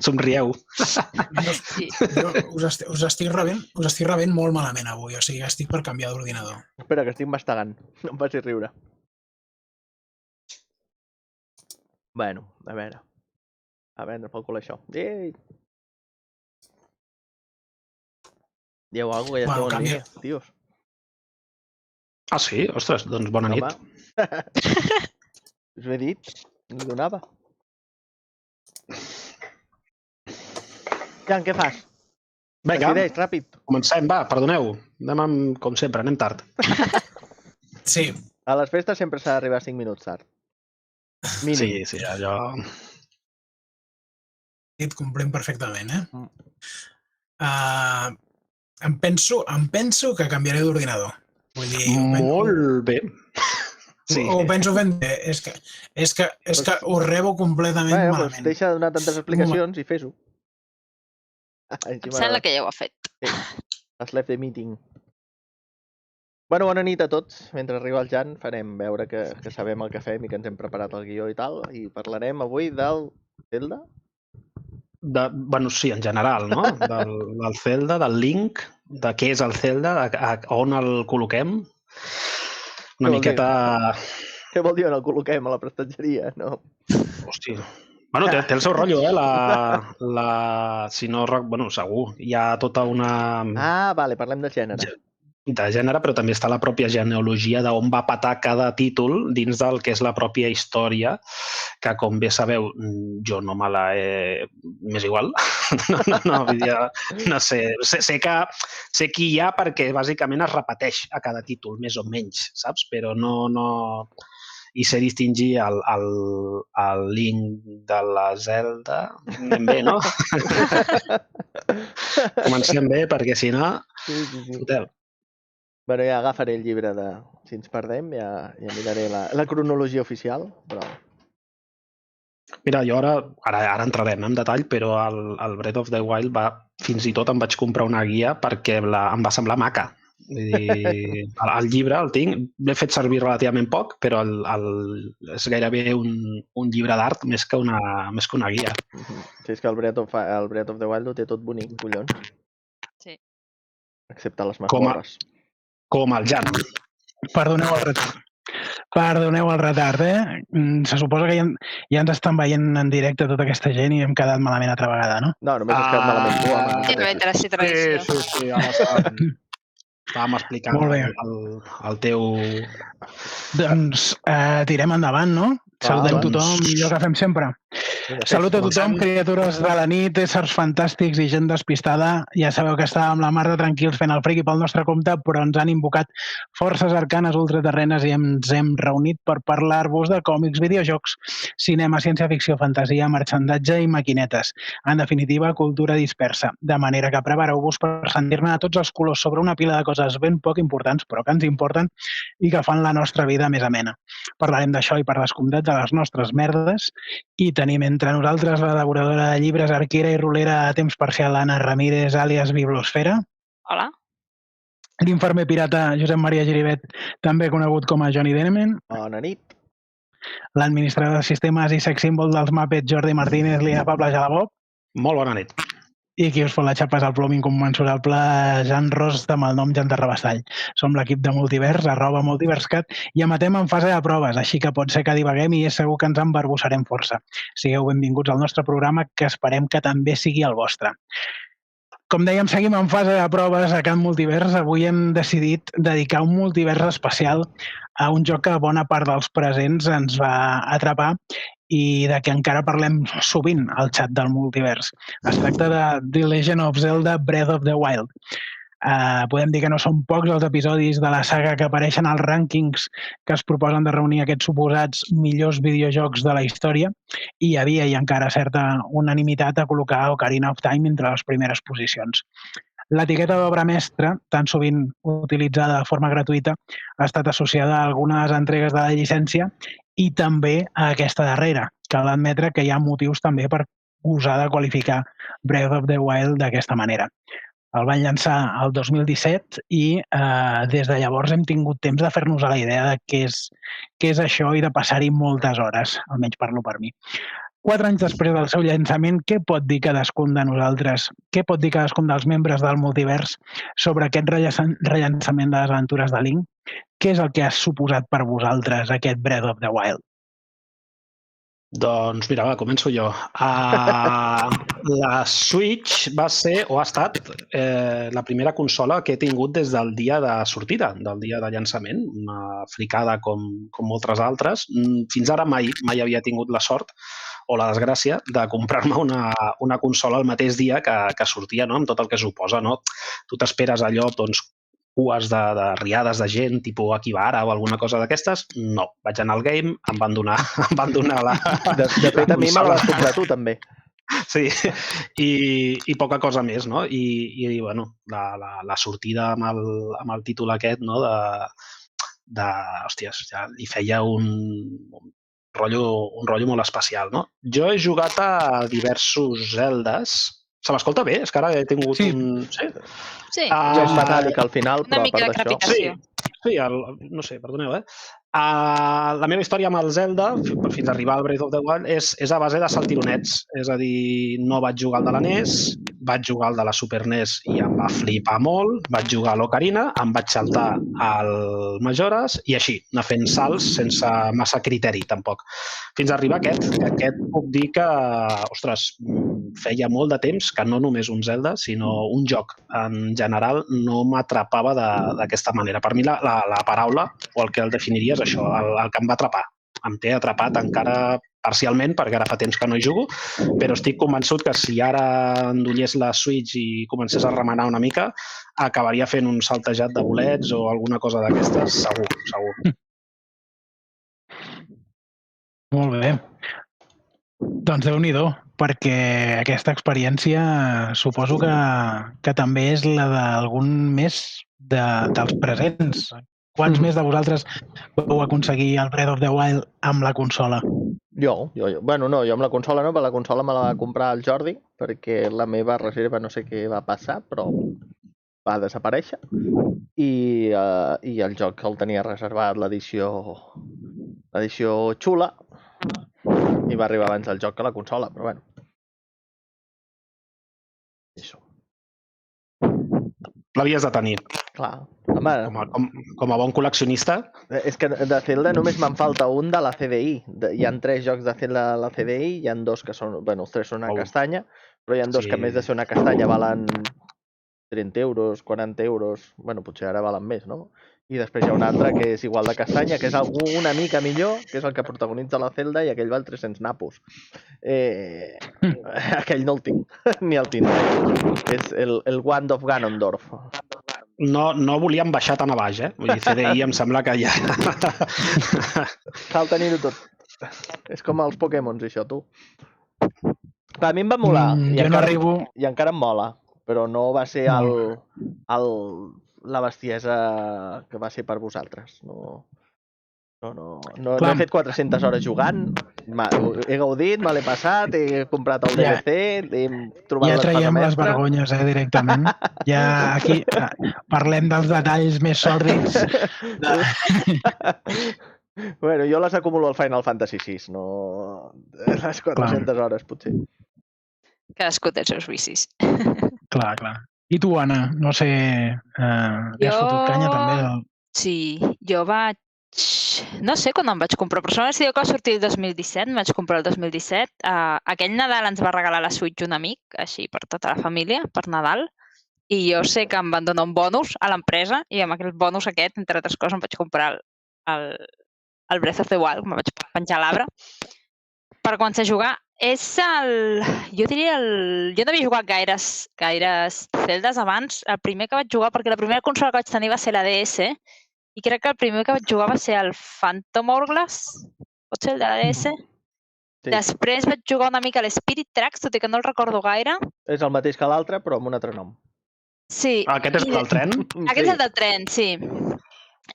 Somrieu. Jo us estic rebent molt malament avui, o sigui, estic per canviar d'ordinador. Espera, que estic mastegant. No em facis riure. Bueno, a veure. A vendre pel cul això. Ei! Dieu alguna cosa que ja esteu en línia, tios. Ah, sí? Ostres, doncs bona nit. Us ho he dit, ni donava. Jan, què fas? Vinga, decideix, ràpid. Comencem, va, perdoneu. Anem, com sempre, anem tard. Sí. A les festes sempre s'ha d'arribar 5 minuts tard. Mínim. Sí, allò... Et complim perfectament, Em penso que canviaré d'ordinador. Vull dir... Molt bé. Sí. Ho penso ben bé. És que ho rebo completament malament. Deixa de donar tantes explicacions i fes-ho. Em sembla que ja ho ha fet. Sí. Has left the meeting. Bueno, bona nit a tots. Mentre arriba el Jan farem veure que sabem el que fem i que ens hem preparat el guió i tal. I parlarem avui del Zelda? Bueno, sí, en general, no? Del Zelda, del Link, de què és el Zelda, on el col·loquem. Una miqueta... Què vol dir on el col·loquem? A la prestatgeria, no? Hòstia. Bueno, té el seu rotllo, si no... Bueno, segur. Hi ha tota una... Ah, vale, parlem de gènere. De gènere, però també està la pròpia genealogia d'on va patar cada títol dins del que és la pròpia història, que, com bé sabeu, jo no me la he... M'és igual. No sé. Sé qui hi ha perquè, bàsicament, es repeteix a cada títol, més o menys, saps? Però no... I sé distingir el Link de la Zelda. Anem bé, no? Comencem bé, perquè si no... Sí. Bueno, ja agafaré el llibre de... Si ens perdem, ja miraré la cronologia oficial, però... Mira, jo ara entrarem en detall, però el Breath of the Wild fins i tot em vaig comprar una guia perquè em va semblar maca. El llibre el tinc, l'he fet servir relativament poc, però és gairebé un llibre d'art més que una guia. Sí, és que el Breath of the Wild ho té tot bonic, collons. Sí. Excepte les mazmorres. Com el Jan. Perdoneu el retard, Se suposa que ja ens estan veient en directe tota aquesta gent i hem quedat malament altra vegada, no? No, només has quedat malament tu, home. Sí, no entra així tradició. Sí, ara estàvem explicant el teu... Doncs tirem endavant, no? Saludem tothom, allò que fem sempre. Salut a tothom, criatures de la nit, éssers fantàstics i gent despistada. Ja sabeu que estàvem la mar de tranquils fent el friqui pel nostre compte, però ens han invocat forces arcanes ultraterrenes i ens hem reunit per parlar-vos de còmics, videojocs, cinema, ciència-ficció, fantasia, marxandatge i maquinetes. En definitiva, cultura dispersa. De manera que prepareu-vos per sentir-ne a tots els colors sobre una pila de coses ben poc importants, però que ens importen i que fan la nostra vida més amena. Parlarem d'això i per descomptat de les nostres merdes i tenim entre nosaltres la devoradora de llibres, arquera i rolera a temps parcial Anna Ramírez, àlies Biblosfera. Hola. L'infermer pirata Josep Maria Giribet, també conegut com a Johnny Denemen. Bona nit. L'administrador de sistemes i sex símbol dels Muppets Jordi Martínez, Lina Pabla Jalabó. Molt bona nit. I qui us fot la xapa és el plom incommensurable Jan Ros, amb el nom Jan Terrabastall. Som l'equip de Multivers, @multiverscat, i emetem en fase de proves, així que pot ser que divaguem i és segur que ens embarbussarem força. Sigueu benvinguts al nostre programa, que esperem que també sigui el vostre. Com dèiem, seguim en fase de proves a Can Multivers. Avui hem decidit dedicar un multivers especial a un joc que bona part dels presents ens va atrapar i de què encara parlem sovint al xat del multivers. Es tracta de The Legend of Zelda Breath of the Wild. Podem dir que no són pocs els episodis de la saga que apareixen als rànquings que es proposen de reunir aquests suposats millors videojocs de la història i hi havia i encara certa unanimitat a col·locar Ocarina of Time entre les primeres posicions. L'etiqueta d'obra mestra, tan sovint utilitzada de forma gratuïta, ha estat associada a algunes entregues de la llicència i també a aquesta darrera. Cal admetre que hi ha motius també per gosar de qualificar Breath of the Wild d'aquesta manera. El van llançar el 2017 i des de llavors hem tingut temps de fer-nos a la idea de què és això i de passar-hi moltes hores, almenys parlo per mi. 4 anys després del seu llançament, què pot dir cadascun de nosaltres, què pot dir cadascun dels membres del multivers sobre aquest rellançament de les aventures de Link? Què és el que ha suposat per vosaltres aquest Breath of the Wild? Doncs mira, començo jo. La Switch va ser, o ha estat, la primera consola que he tingut des del dia de sortida, del dia de llançament, una fricada com moltes altres. Fins ara mai havia tingut la sort o la desgràcia de comprar-me una consola el mateix dia que sortia, no? Amb tot el que suposa, no? Tu t'esperes allò, doncs, cues de riades de gent, tipus Akibara o alguna cosa d'aquestes. No, vaig anar al game, em van donar la... De fet, a mi me la vas comprar tu, també. Sí, i poca cosa més, no? I bueno, la sortida amb el títol aquest, no? Hòsties, ja li feia un rotllo molt especial, no? Jo he jugat a diversos Zeldas. Se m'escolta bé? És que ara he tingut un... Sí? Sí. Jo és metàl·lic al final, però Una mica a de part d'això... crepitació. Sí, no sé, perdoneu, la meva història amb el Zelda, fins a arribar al Breath of the Wild, és a base de saltironets. És a dir, no vaig jugar al de la NES, vaig jugar al de la Super NES i em va flipar molt, vaig jugar a l'Ocarina, em vaig saltar al Majora's i així, anar fent salts sense massa criteri, tampoc. Fins a arribar a aquest puc dir que, ostres, feia molt de temps que no només un Zelda, sinó un joc en general no m'atrapava d'aquesta manera. Per mi la paraula, o el que el definiria, és això, el que em va atrapar. Em té atrapat encara parcialment, perquè ara fa temps que no hi jugo, però estic convençut que si ara endollés la Switch i comencés a remenar una mica, acabaria fent un saltejat de bolets o alguna cosa d'aquestes, segur. Molt bé. Doncs Déu-n'hi-do, perquè aquesta experiència suposo que també és la d'algun més dels presents. Quants més de vosaltres vau aconseguir el Breath of the Wild amb la consola? Jo. Bueno, no, jo amb la consola no, perquè la consola me la va comprar el Jordi, perquè la meva reserva no sé què va passar, però va desaparèixer. I el joc el tenia reservat l'edició xula, i va arribar abans el joc que la consola, però bueno. Això. L'havies de tenir. Clar. Home, Com a bon col·leccionista. és que de Zelda només me'n falta un de la CDI. Hi ha 3 jocs de Zelda de la CDI, hi ha 2 que són... Bueno, els 3 són una castanya, però hi ha 2 que a més de ser una castanya valen 30 euros, 40 euros... Bueno, potser ara valen més, no? I després hi ha un altre que és igual de castanya, que és una mica millor, que és el que protagonitza la Zelda, i aquell val 300 napos. Aquell no el tinc, ni el tindré. És el Wand of Ganondorf. No volíem baixar tan a baix, Vull dir, CDI em sembla que ja... Cal tenir-ho tot. És com els Pokémons, això, tu. A mi em va molar. Jo no arribo... I encara em mola, però no va ser la bestiesa que va ser per vosaltres. No he fet 400 hores jugant, he gaudit, me l'he passat, he comprat el DLC, he trobat ja traiem les vergonyes, directament. Ja aquí parlem dels detalls més sòrdids. Bueno, jo les acumulo al Final Fantasy VI, no les 400 hores, potser. Cadascú té els seus vicis. Clar. I tu, Anna? No sé, li has fotut canya també? Sí, jo vaig... No sé quan em vaig comprar, però sembla que va sortir el 2017, em vaig comprar el 2017. Aquell Nadal ens va regalar la Switch un amic, així per tota la família, per Nadal, i jo sé que em van donar un bonus a l'empresa i amb aquell bonus aquest, entre altres coses, em vaig comprar el Breath of the Wild, me vaig penjar a l'arbre. Per començar a jugar, jo diria jo no havia jugat gaires Zeldas abans. El primer que vaig jugar, perquè la primera consola que vaig tenir va ser la DS, i crec que el primer que vaig jugar va ser el Phantom Hourglass, pot ser el de la DS? Sí. Després vaig jugar una mica a l'Spirit Tracks, tot i que no el recordo gaire. És el mateix que l'altre, però amb un altre nom. Sí. Aquest és el del tren? Aquest és el del tren, sí.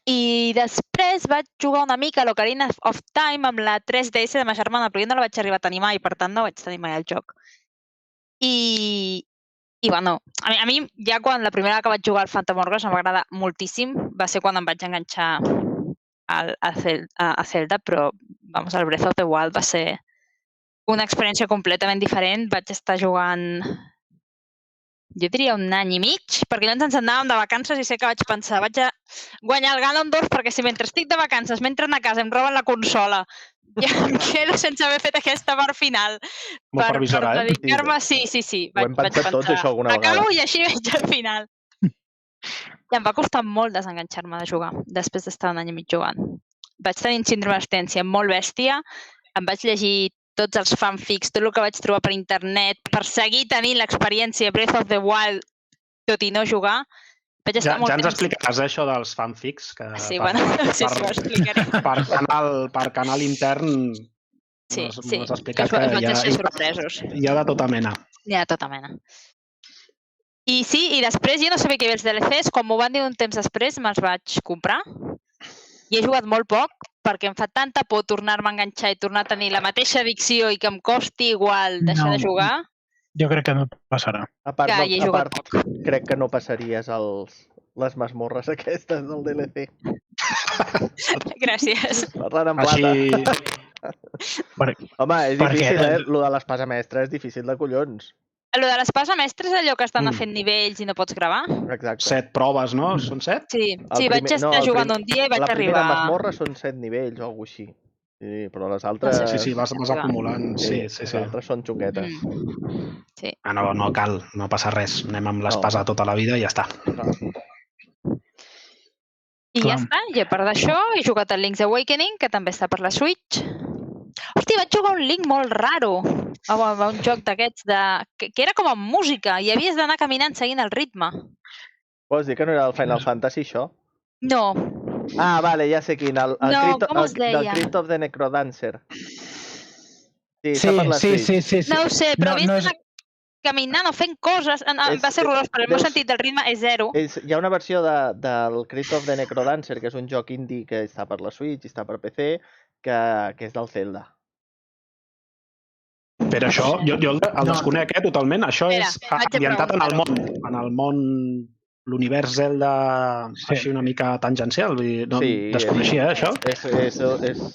I després vaig jugar una mica a l'Ocarina of Time amb la 3DS de ma germana, però jo no la vaig arribar a tenir mai, per tant no vaig tenir mai el joc. I bueno, a mi ja quan la primera que vaig jugar al Phantom Hourglass em va agradar moltíssim, va ser quan em vaig enganxar a Zelda, però el Breath of the Wild va ser una experiència completament diferent. Vaig estar jugant, jo diria 1 any i mig, perquè llavors ens anàvem de vacances i sé que vaig pensar, vaig a guanyar el Ganon 2 perquè si mentre estic de vacances, mentre a casa em roben la consola i em quedo sense haver fet aquesta part final Molt previsora, per dedicar-me... Sí. Ho hem pensat tots, això, alguna vegada. Acabo i així veig el final. I em va costar molt desenganxar-me de jugar, després d'estar 1 any i mig jugant. Vaig tenir un síndrome d'abstència molt bèstia, em vaig llegir tots els fanfics, tot el que vaig trobar per internet, per seguir tenint l'experiència Breath of the Wild, tot i no jugar. Vaig estar Ja ens explicaràs això dels fanfics. Sí, bueno, sí, ho explicaré. Per canal intern m'has explicat que hi ha de tota mena. Hi ha de tota mena. I sí, i després jo no sabia que hi havia els DLCs, quan m'ho van dir un temps després me'ls vaig comprar i he jugat molt poc perquè em fa tanta por tornar-me a enganxar i tornar a tenir la mateixa addicció i que em costi igual deixar de jugar. Jo crec que no passarà. A part, crec que no passaries les masmorres aquestes del DLC. Gràcies. Parlant en plata. Home, és difícil, Lo de l'espasa mestra és difícil de collons. Lo de l'espasa mestra és allò que estan fent nivells i no pots gravar? Exacte. 7 proves, no? Són 7? Sí, vaig estar jugant un dia i vaig arribar... La primera masmorra són 7 nivells o alguna cosa així. Sí, però les altres... Sí, vas acumulant. Sí. Les altres són xunguetes. Sí. No cal, no passa res. Anem amb l'espasa tota la vida i ja està. I ja està. I a part d'això, he jugat al Link's Awakening, que també està per la Switch. Hòstia, vaig jugar un Link molt raro. Un joc d'aquests que era com amb música i havies d'anar caminant seguint el ritme. Vols dir que no era el Final Fantasy, això? No. Ah, vale, ja sé quin. Com es deia? Del Crypt of the Necrodancer. Sí. No ho sé, però havies d'anar caminant o fent coses. Va ser horrorós, però el meu sentit del ritme és zero. Hi ha una versió del Crypt of the Necrodancer, que és un joc indie que està per la Switch i està per PC, que és del Zelda. Però això, jo el desconec totalment. Això és ambientat en el món, l'univers Zelda, així una mica tangencial. No desconeixia, això. És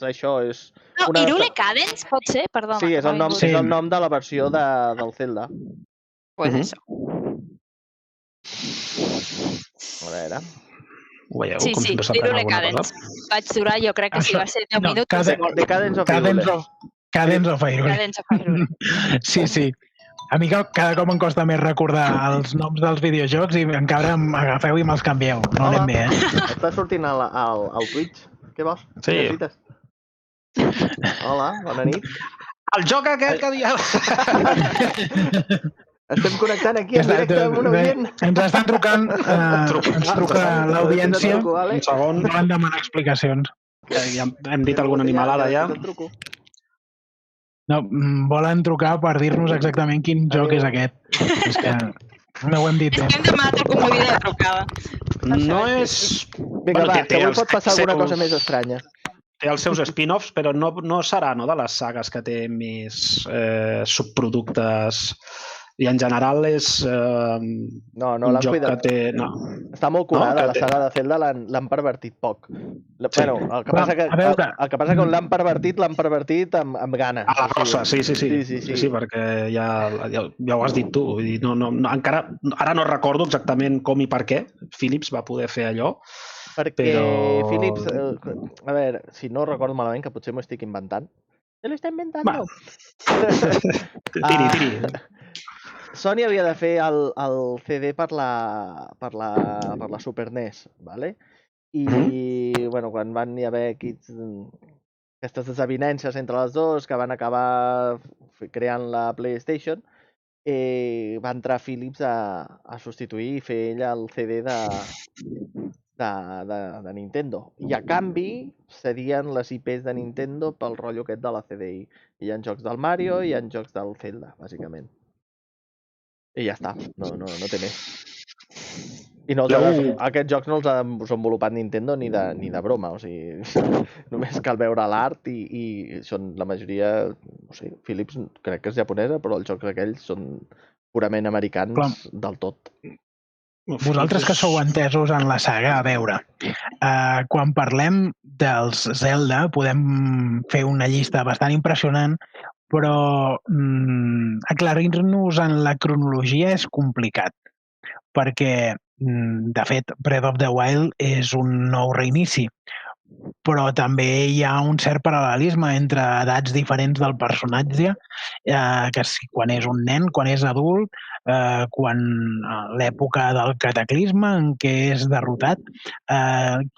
això, és... Hyrule Cadence, pot ser? Perdona. Sí, és el nom de la versió del Zelda. Pues això. A veure... Sí, Hyrule Cadence. Vaig durar, jo crec que si va ser 10 minuts. Cadence of Hyrule. Cadence of Hyrule. Sí. A mi cada cop em costa més recordar els noms dels videojocs i encara m'agafeu i me'ls canvieu. No anem bé, Està sortint al Twitch. Què vols? Sí. Hola, bona nit. El joc aquest que dieu... Estem connectant aquí en directe amb un oient. Ens estan trucant, ens truca l'audiència. Un segon. Van demanar explicacions. Ja hem dit alguna animalada ja. No, volen trucar per dir-nos exactament quin joc és aquest. És que no ho hem dit bé. Hem demanat el comodí de la trucada. No és... Vinga, va, que avui pot passar alguna cosa més estranya. Té els seus spin-offs, però no serà de les sagues que té més subproductes. I en general és un joc que té... Està molt curada, la saga de Zelda l'han pervertit poc. Bueno, el que passa que on l'han pervertit amb ganes. A la rossa, sí, perquè ja ho has dit tu. Encara ara no recordo exactament com i per què Philips va poder fer allò. Perquè Philips, a veure, si no recordo malament, que potser m'ho estic inventant. Se lo está inventando. Tiri. Sony havia de fer el CD per la Super NES, ¿vale? I, bueno, quan van hi haver aquestes desavinences entre les dues, que van acabar creant la PlayStation, va entrar Philips a substituir i fer ell el CD de Nintendo. I a canvi cedien les IPs de Nintendo pel rotllo aquest de la CDI. Hi ha jocs del Mario i hi ha jocs del Zelda, bàsicament. I ja està, no té més. I aquests jocs no els ha desenvolupat Nintendo ni de broma, o sigui, només cal veure l'art i són la majoria, no sé, Philips crec que és japonesa, però els jocs aquells són purament americans del tot. Vosaltres que sou entesos en la saga, a veure, quan parlem dels Zelda podem fer una llista bastant impressionant, però aclarir-nos en la cronologia és complicat, perquè, de fet, Breath of the Wild és un nou reinici, però també hi ha un cert paral·lelisme entre edats diferents del personatge, que quan és un nen, quan és adult, quan l'època del cataclisme en què és derrotat.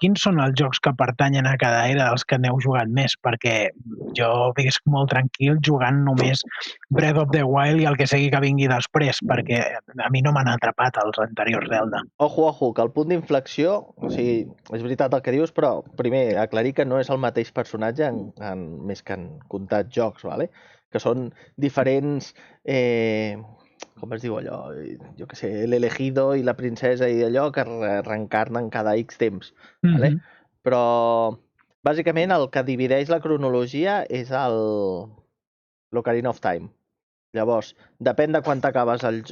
Quins són els jocs que pertanyen a cada era dels que n'heu jugat més? Perquè jo visc molt tranquil jugant només Breath of the Wild i el que sigui que vingui després, perquè a mi no m'han atrapat els anteriors Zelda. Ojo, que el punt d'inflexió, o sigui, és veritat el que dius, però primer aclarir que no és el mateix personatge més que en comptat jocs, ¿vale? Que són diferents, com es diu allò, jo què sé, l'elegido i la princesa i allò que reencarnen cada X temps, ¿vale? Però bàsicament el que divideix la cronologia és l'Ocarina of Time. Llavors, depèn de quan t'acabes el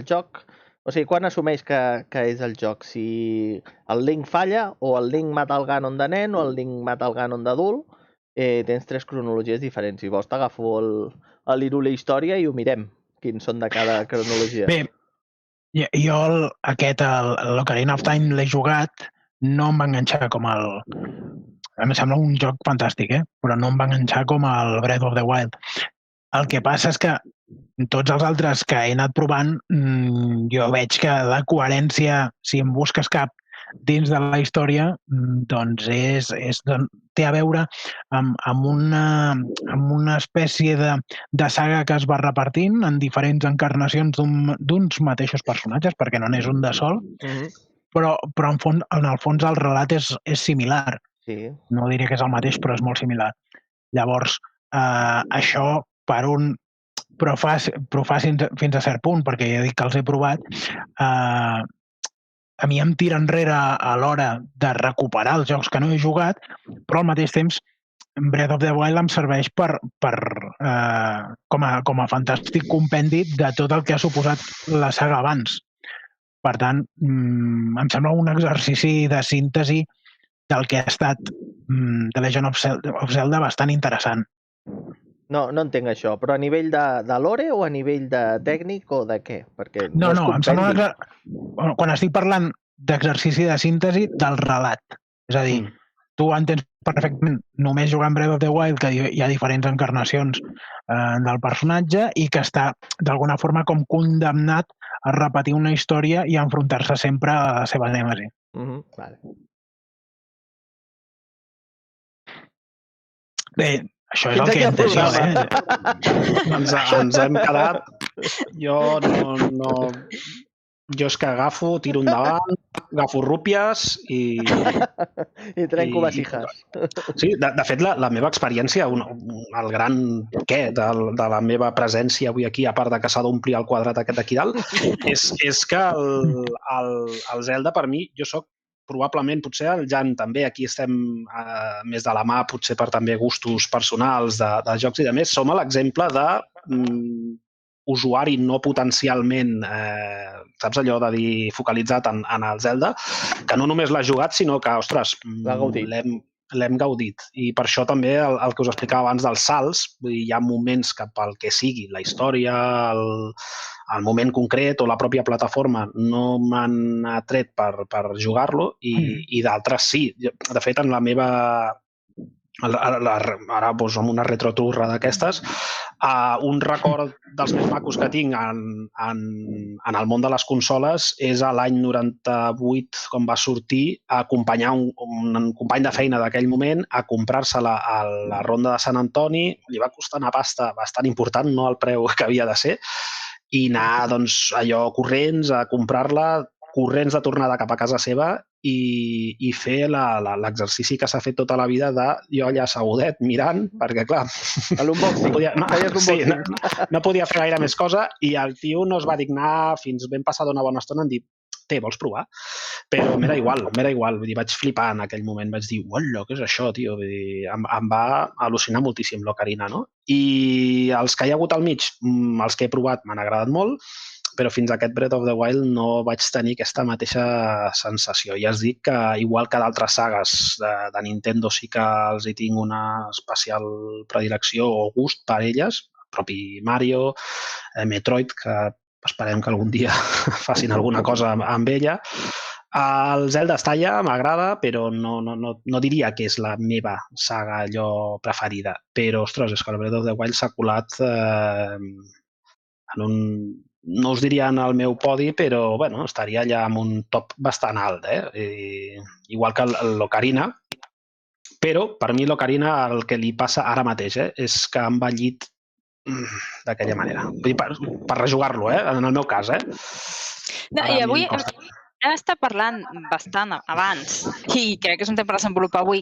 joc, o sigui, quan assumeix que és el joc? Si el Link falla, o el Link mata el Ganon de nen, o el Link mata el Ganon d'adult, tens 3 cronologies diferents. Si vols t'agafo l'Hyrule Història i ho mirem, quins són de cada cronologia. Bé, jo l'Ocarina of Time l'he jugat, no em va enganxar com el... Em sembla un joc fantàstic, però no em va enganxar com el Breath of the Wild. El que passa és que tots els altres que he anat provant, jo veig que la coherència, si em busques cap dins de la història, doncs té a veure amb una espècie de saga que es va repartint en diferents encarnacions d'uns mateixos personatges, perquè no n'és un de sol, però en el fons el relat és similar. No diré que és el mateix, però és molt similar. Llavors, això però fa fins a cert punt, perquè ja dic que els he provat, a mi em tira enrere a l'hora de recuperar els jocs que no he jugat, però al mateix temps Breath of the Wild em serveix com a fantàstic compendi de tot el que ha suposat la saga abans. Per tant, em sembla un exercici de síntesi del que ha estat The Legend of Zelda bastant interessant. No entenc això, però a nivell de lore o a nivell de tècnic o de què? Perquè no, em sembla que quan estic parlant d'exercici de síntesi del relat, és a dir, tu entens perfectament només jugant Breath of the Wild que hi ha diferents encarnacions del personatge i que està d'alguna forma com condemnat a repetir una història i a enfrontar-se sempre a la seva nèmesi. Vale. Bé, això és el que he entès jo, Ens hem quedat... Jo és que agafo, tiro endavant, agafo rúpies i... I trenco vasijas. Sí, de fet, la meva experiència, el gran què de la meva presència avui aquí, a part de que s'ha d'omplir el quadrat aquest d'aquí dalt, és que el Zelda, per mi, jo soc probablement, potser el Jan també, aquí estem més de la mà, potser per també gustos personals de jocs i de més, som l'exemple de usuari no potencialment, saps allò de dir focalitzat en el Zelda, que no només l'ha jugat, sinó que, ostres, l'hem gaudit. I per això també el que us explicava abans dels salts, hi ha moments que pel que sigui, la història, el moment concret o la pròpia plataforma no m'han atret per jugar-lo i d'altres sí. De fet, en la meva... Ara amb una retroturra d'aquestes, un record dels més macos que tinc en el món de les consoles és l'any 98, quan va sortir, a acompanyar un company de feina d'aquell moment a comprar-se-la a la Ronda de Sant Antoni. Li va costar una pasta bastant important, no el preu que havia de ser, i anar doncs, allò corrents a comprar-la, corrents de tornada cap a casa seva i fer l'exercici que s'ha fet tota la vida de jo allà assegudet mirant, perquè clar, no podia fer gaire més cosa i el tio no es va dignar fins ben passada una bona estona en dir, vols provar? Però m'era igual, vull dir, vaig flipar en aquell moment, vaig dir, uala, què és això, tio? Vull dir, em va al·lucinar moltíssim l'Ocarina, no? I els que hi ha hagut al mig, els que he provat m'han agradat molt, però fins a aquest Breath of the Wild no vaig tenir aquesta mateixa sensació. Ja es dic que, igual que d'altres sagues de Nintendo, sí que els hi tinc una especial predilecció o gust per elles, el propi Mario, Metroid, que esperem que algun dia facin alguna cosa amb ella. El Zelda està allà, m'agrada, però no diria que és la meva saga allò preferida. Però, ostres, és que el Breath of the Wild s'ha colat en un... No us diria en el meu podi, però bueno, estaria allà amb un top bastant alt. Igual que l'Ocarina. Però, per mi, l'Ocarina, el que li passa ara mateix és que ha envellit d'aquella manera. Vull dir, per rejugar-lo, en el meu cas. No, i avui hem estat parlant bastant abans, i crec que és un tema per desenvolupar avui,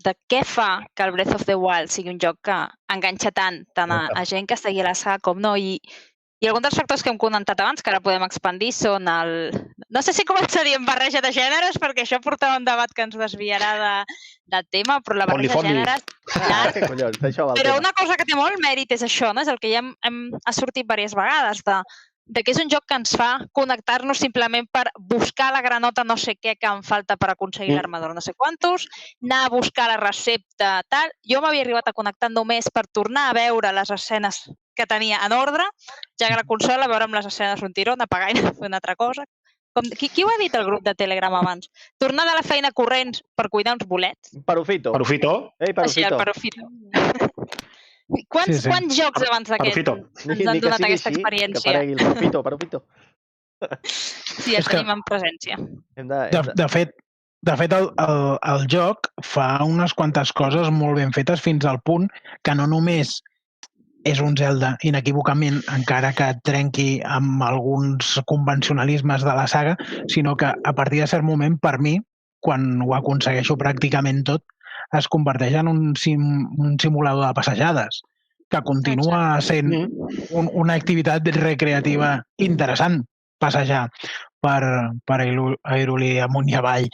de què fa que el Breath of the Wild sigui un joc que enganxa tant a gent que seguia la saga com no, i alguns dels factors que hem comentat abans, que ara podem expandir, són el... No sé si començar a dir barreja de gèneres, perquè això portarà un debat que ens desviarà del tema, però la barreja de gèneres... Però una cosa que té molt mèrit és això, no? És el que ja ha sortit diverses vegades, de que és un joc que ens fa connectar-nos simplement per buscar la granota no sé què que em falta per aconseguir l'armadura no sé quantos, anar a buscar la recepta, tal. Jo m'havia arribat a connectar només per tornar a veure les escenes que tenia en ordre, ja que la consola, veure amb les escenes un tiró, apagar i fer una altra cosa. Qui ho ha dit al grup de Telegram abans? Tornar de la feina corrents per cuidar uns bolets. Parufito. Ei, Parufito. Així, el Parufito. Quants jocs abans d'aquest ens han donat aquesta experiència? Que paregui el Parufito. Sí, el tenim en presència. De fet, el joc fa unes quantes coses molt ben fetes fins al punt que no només és un Zelda inequívocament, encara que trenqui amb alguns convencionalismes de la saga, sinó que a partir de cert moment, per mi, quan ho aconsegueixo pràcticament tot, es converteix en un simulador de passejades, que continua sent una activitat recreativa interessant, passejar per Hyrule amunt i avall,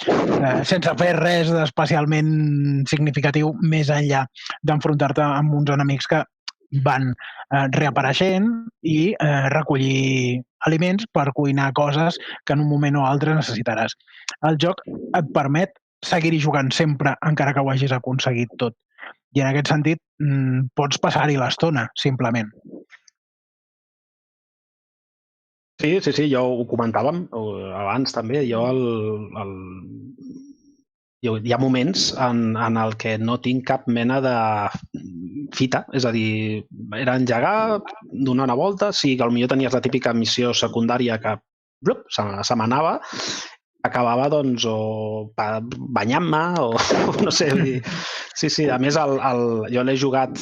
sense fer res d'especialment significatiu més enllà d'enfrontar-te amb uns enemics que van reapareixent i recollir aliments per cuinar coses que en un moment o altre necessitaràs. El joc et permet seguir-hi jugant sempre, encara que ho hagis aconseguit tot. I en aquest sentit, pots passar-hi l'estona, simplement. Sí, jo ho comentàvem abans també. Hi ha moments en el que no tinc cap mena de fita, és a dir, era engegar, donar una volta, sí que potser tenies la típica missió secundària que se m'anava, acabava doncs o banyant-me o no sé. Sí, a més jo l'he jugat,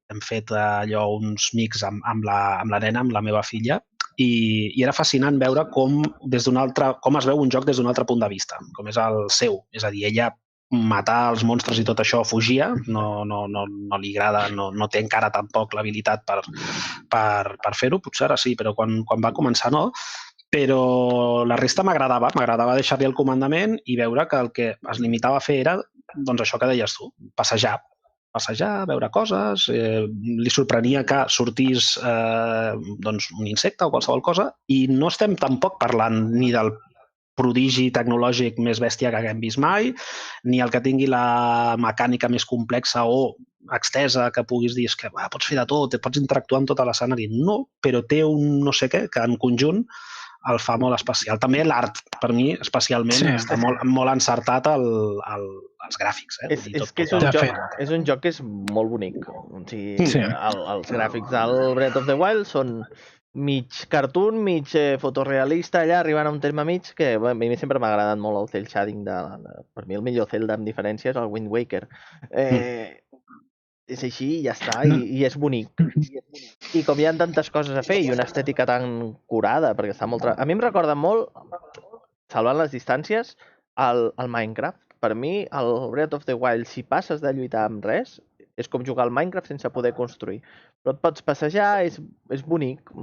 hem fet allò uns mics amb la nena, amb la meva filla, i era fascinant veure com es veu un joc des d'un altre punt de vista, com és el seu. És a dir, ella matar els monstres i tot això fugia, no li agrada, no té encara tampoc l'habilitat per fer-ho, potser ara sí, però quan va començar no. Però la resta m'agradava deixar-li el comandament i veure que el que es limitava a fer era doncs això que deies tu, passejar, veure coses, li sorprenia que sortís un insecte o qualsevol cosa, i no estem tampoc parlant ni del prodigi tecnològic més bèstia que haguem vist mai, ni el que tingui la mecànica més complexa o extesa que puguis dir que pots fer de tot, pots interactuar amb tota l'escenari. No, però té un no sé què que en conjunt el fa molt especial. També l'art, per mi, especialment, està molt encertat als gràfics. És un joc que és molt bonic. Els gràfics del Breath of the Wild són mig cartoon, mig fotorealista, allà arribant a un terme mig que a mi sempre m'ha agradat molt el cel shading. Per mi el millor Zelda amb diferència és el Wind Waker. És així i ja està, i és bonic. I com hi ha tantes coses a fer i una estètica tan curada, perquè està molt... A mi em recorda molt, salvant les distàncies, el Minecraft. Per mi, el Breath of the Wild, si passes de lluitar amb res, és com jugar al Minecraft sense poder construir. Però et pots passejar, és bonic.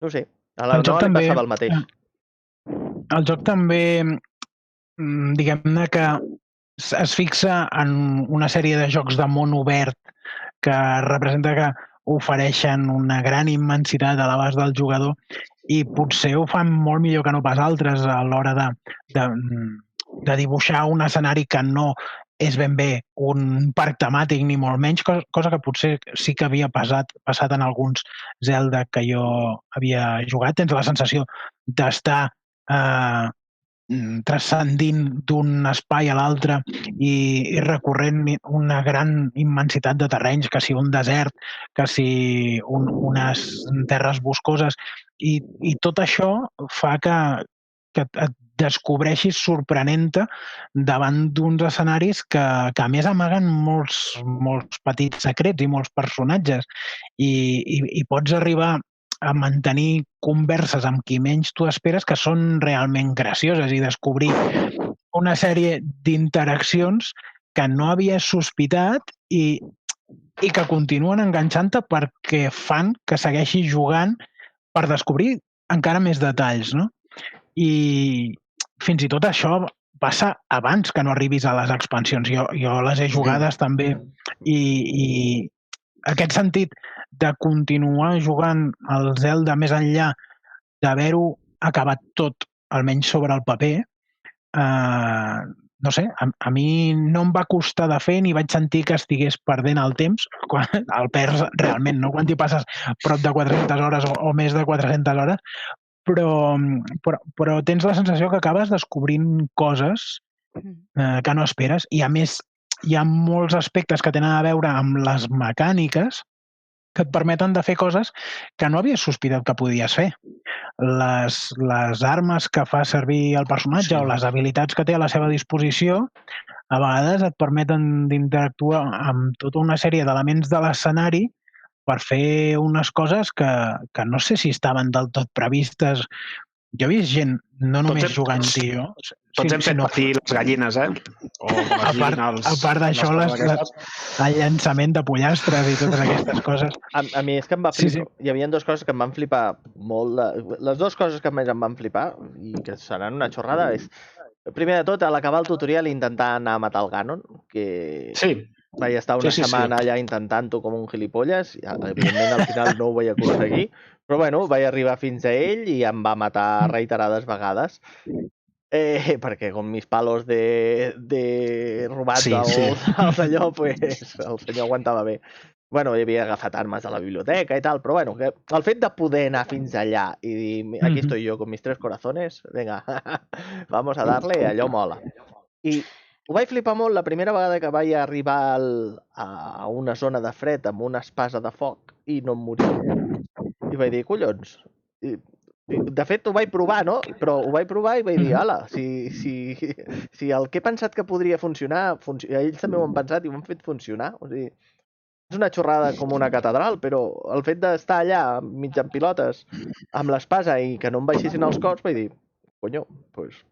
No sé, a la nova li passava el mateix. El joc també, diguem-ne que es fixa en una sèrie de jocs de món obert que representa que ofereixen una gran immensitat a l'abast del jugador i potser ho fan molt millor que no pas altres a l'hora de dibuixar un escenari que no és ben bé un parc temàtic ni molt menys, cosa que potser sí que havia passat en alguns Zelda que jo havia jugat. Tens la sensació d'estar transcendint d'un espai a l'altre i recorrent una gran immensitat de terrenys, que si un desert, que si unes terres boscoses, i tot això fa que et descobreixis sorprenent-te davant d'uns escenaris que a més amaguen molts petits secrets i molts personatges i pots arribar a mantenir converses amb qui menys tu esperes que són realment gracioses i descobrir una sèrie d'interaccions que no havies sospitat i que continuen enganxant-te perquè fan que segueixis jugant per descobrir encara més detalls, no? I fins i tot això passa abans que no arribis a les expansions. Jo les he jugades també i aquest sentit de continuar jugant al Zelda més enllà d'haver-ho acabat tot, almenys sobre el paper, no sé, a mi no em va costar de fer ni vaig sentir que estigués perdent el temps, quan el perds realment, no? Quan t'hi passes prop de 400 hores o més de 400 hores, però tens la sensació que acabes descobrint coses que no esperes i a més hi ha molts aspectes que tenen a veure amb les mecàniques que et permeten de fer coses que no havies sospitat que podies fer. Les armes que fa servir el personatge o les habilitats que té a la seva disposició a vegades et permeten d'interactuar amb tota una sèrie d'elements de l'escenari per fer unes coses que no sé si estaven del tot previstes. Jo he vist gent, no només jugant tio. Tots hem fet patir les gallines, O a part d'això, el llançament de pollastres i totes aquestes coses. A mi és que em va flipar. Hi havia dues coses que em van flipar molt. Les dues coses que més em van flipar, i que seran una xorrada, és, primer de tot, a l'acabar el tutorial intentar anar a matar el Ganon, que... Sí. Vaig estar una setmana allà intentant-ho com un gilipolles. Evidentment, al final no ho vaig aconseguir. Però, bueno, vaig arribar fins a ell i em va matar reiterades vegades. Perquè com mis palos de robats al senyor, pues, el senyor aguantava bé. Bueno, havia agafat armes de la biblioteca i tal, però bueno, el fet de poder anar fins allà i dir, aquí estoy yo con mis 3 corazones, venga, vamos a darle, allò mola. I ho vaig flipar molt la primera vegada que vaig arribar a una zona de fred amb una espasa de foc i no em moria. I vaig dir, collons. De fet, ho vaig provar, no? Però ho vaig provar i vaig dir, ala, si el que he pensat que podria funcionar, ells també ho han pensat i ho han fet funcionar. O sigui, és una xorrada com una catedral, però el fet d'estar allà mig en pilotes amb l'espasa i que no em baixessin els cops, vaig dir, conyo, doncs...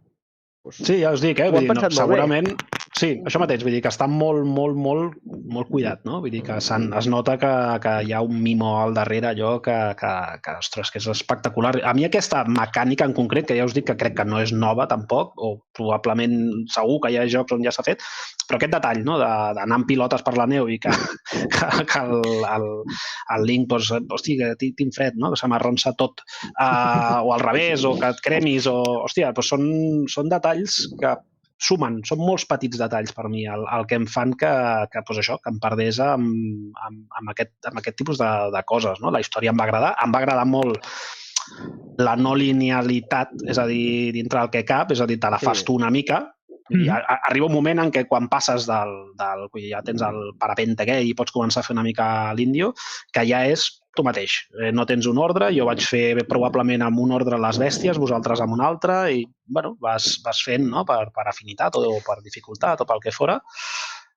Sí, ja us dic, vull dir, segurament... Sí, això mateix, vull dir que està molt cuidat, no? Vull dir que es nota que hi ha un mimo al darrere allò que ostres, que és espectacular. A mi aquesta mecànica en concret, que ja us dic que crec que no és nova tampoc, o probablement segur que hi ha jocs on ja s'ha fet, però aquest detall, no?, d'anar amb pilotes per la neu i que el Link, doncs, hosti, que tinc fred, no?, que se m'arronsa tot, o al revés, o que et cremis, o, hòstia, doncs són detalls que sumen, són molts petits detalls per mi el que em fan que em perdés amb aquest tipus de coses, no? La història em va agradar molt la no linealitat, és a dir, dintre del que cap, és a dir, te la fas tu una mica. Arriba un moment en què quan passes ja tens el parapente aquell i pots començar a fer una mica l'índio, que ja és tu mateix. No tens un ordre, jo vaig fer probablement amb un ordre les bèsties, vosaltres amb un altre, i bueno, vas fent, no?, per afinitat o per dificultat o pel que fora.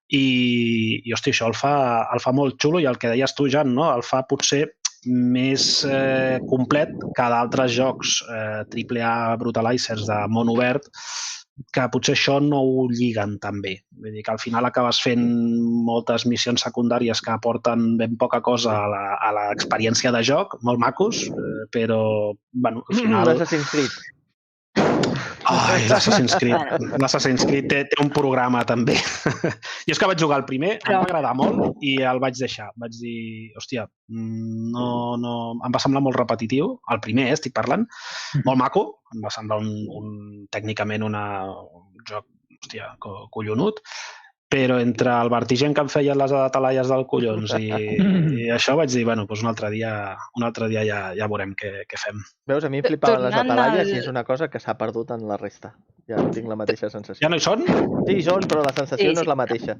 I hosti, això el fa molt xulo, i el que deies tu, Jan, no?, el fa potser més complet que d'altres jocs AAA brutalizers de món obert, que potser això no ho lliguen tan bé. Vull dir que al final acabes fent moltes missions secundàries que aporten ben poca cosa a l'experiència de joc, molt macos, però, bueno, al final... Assassin's Creed. Ai, l'Assassin's Creed. L'Assassin's Creed té un programa, també. Jo és que vaig jugar el primer, em va agradar molt i el vaig deixar. Vaig dir, hòstia, no, em va semblar molt repetitiu. El primer, estic parlant. Molt maco. Em va semblar tècnicament un joc, hòstia, collonut. Però entre el vertigen que em feien les atalaies del collons i això vaig dir, bueno, doncs un altre dia ja veurem què fem. Veus, a mi em flipaven les atalaies i és una cosa que s'ha perdut en la resta. Ja no tinc la mateixa sensació. Ja no hi són? Sí, hi són, però la sensació no és la mateixa.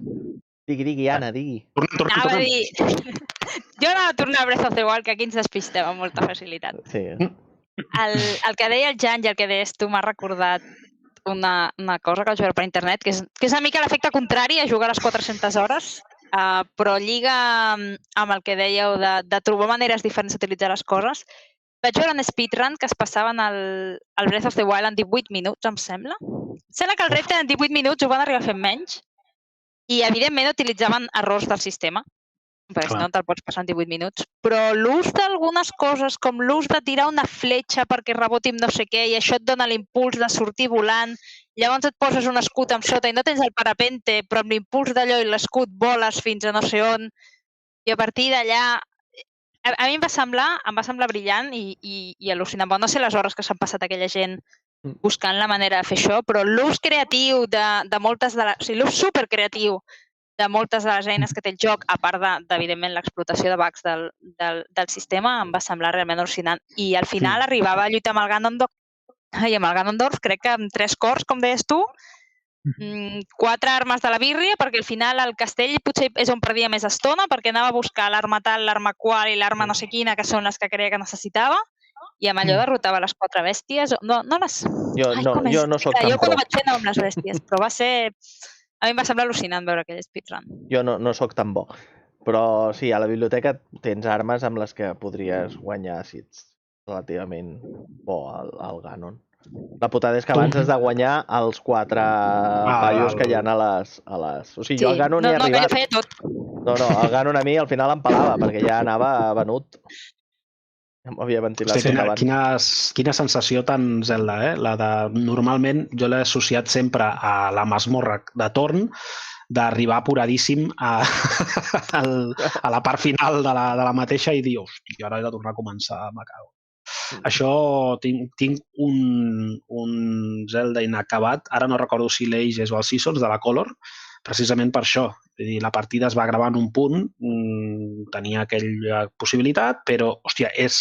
Digui, Anna, digui. Anava a dir... Jo anava a tornar a Breath of the Wild, que aquí ens despistem amb molta facilitat. Sí. El que deia el Jan i el que deies tu m'ha recordat una cosa que vaig veure per internet, que és una mica l'efecte contrari a jugar a les 400 hores, però lliga amb el que dèieu de trobar maneres diferents d'utilitzar les coses. Vaig veure un speedrun que es passaven el Breath of the Wild en 18 minuts, em sembla. Em sembla que el repte en 18 minuts ho van arribar a fer menys i, evidentment, utilitzaven errors del sistema, perquè si no te'l pots passar en 18 minuts. Però l'ús d'algunes coses, com l'ús de tirar una fletxa perquè reboti amb no sé què i això et dona l'impuls de sortir volant, llavors et poses un escut amb sota i no tens el parapente, però amb l'impuls d'allò i l'escut voles fins a no sé on, i a partir d'allà... A mi em va semblar brillant i al·lucinant. No sé les hores que s'han passat aquella gent buscant la manera de fer això, però l'ús creatiu de moltes de les... O sigui, l'ús supercreatiu de moltes de les eines que té el joc, a part d'evidentment, l'explotació de bugs del sistema, em va semblar realment al·lucinant. I al final arribava a lluitar amb el Ganondorf, i amb el Ganondorf crec que amb 3 cors, com deies tu, 4 armes de la birria, perquè al final el castell potser és on perdia més estona, perquè anava a buscar l'arma tal, l'arma qual i l'arma no sé quina, que són les que creia que necessitava, i amb allò derrotava les 4 bèsties. No les... Jo no soc tan bo. Jo quan ho vaig fer no amb les bèsties, però va ser... A mi em va semblar al·lucinant veure aquell speedrun. Jo no soc tan bo. Però sí, a la biblioteca tens armes amb les que podries guanyar si ets relativament bo al Ganon. La putada és que abans has de guanyar els 4 paios que hi ha a les... O sigui, jo al Ganon hi he arribat... No, que feia tot. No, el Ganon a mi al final em pelava, perquè ja anava venut. M'havia ventilat tot abans. Quina sensació tan Zelda, eh? La de... Normalment jo l'he associat sempre a la masmorra de Torn, d'arribar apuradíssim a la part final de la mateixa i dir, hòstia, ara he de tornar a començar, me cago. Això, tinc un Zelda inacabat, ara no recordo si l'Ages o el Seasons de la Color, precisament per això. La partida es va gravar en un punt, tenia aquella possibilitat, però, hòstia, és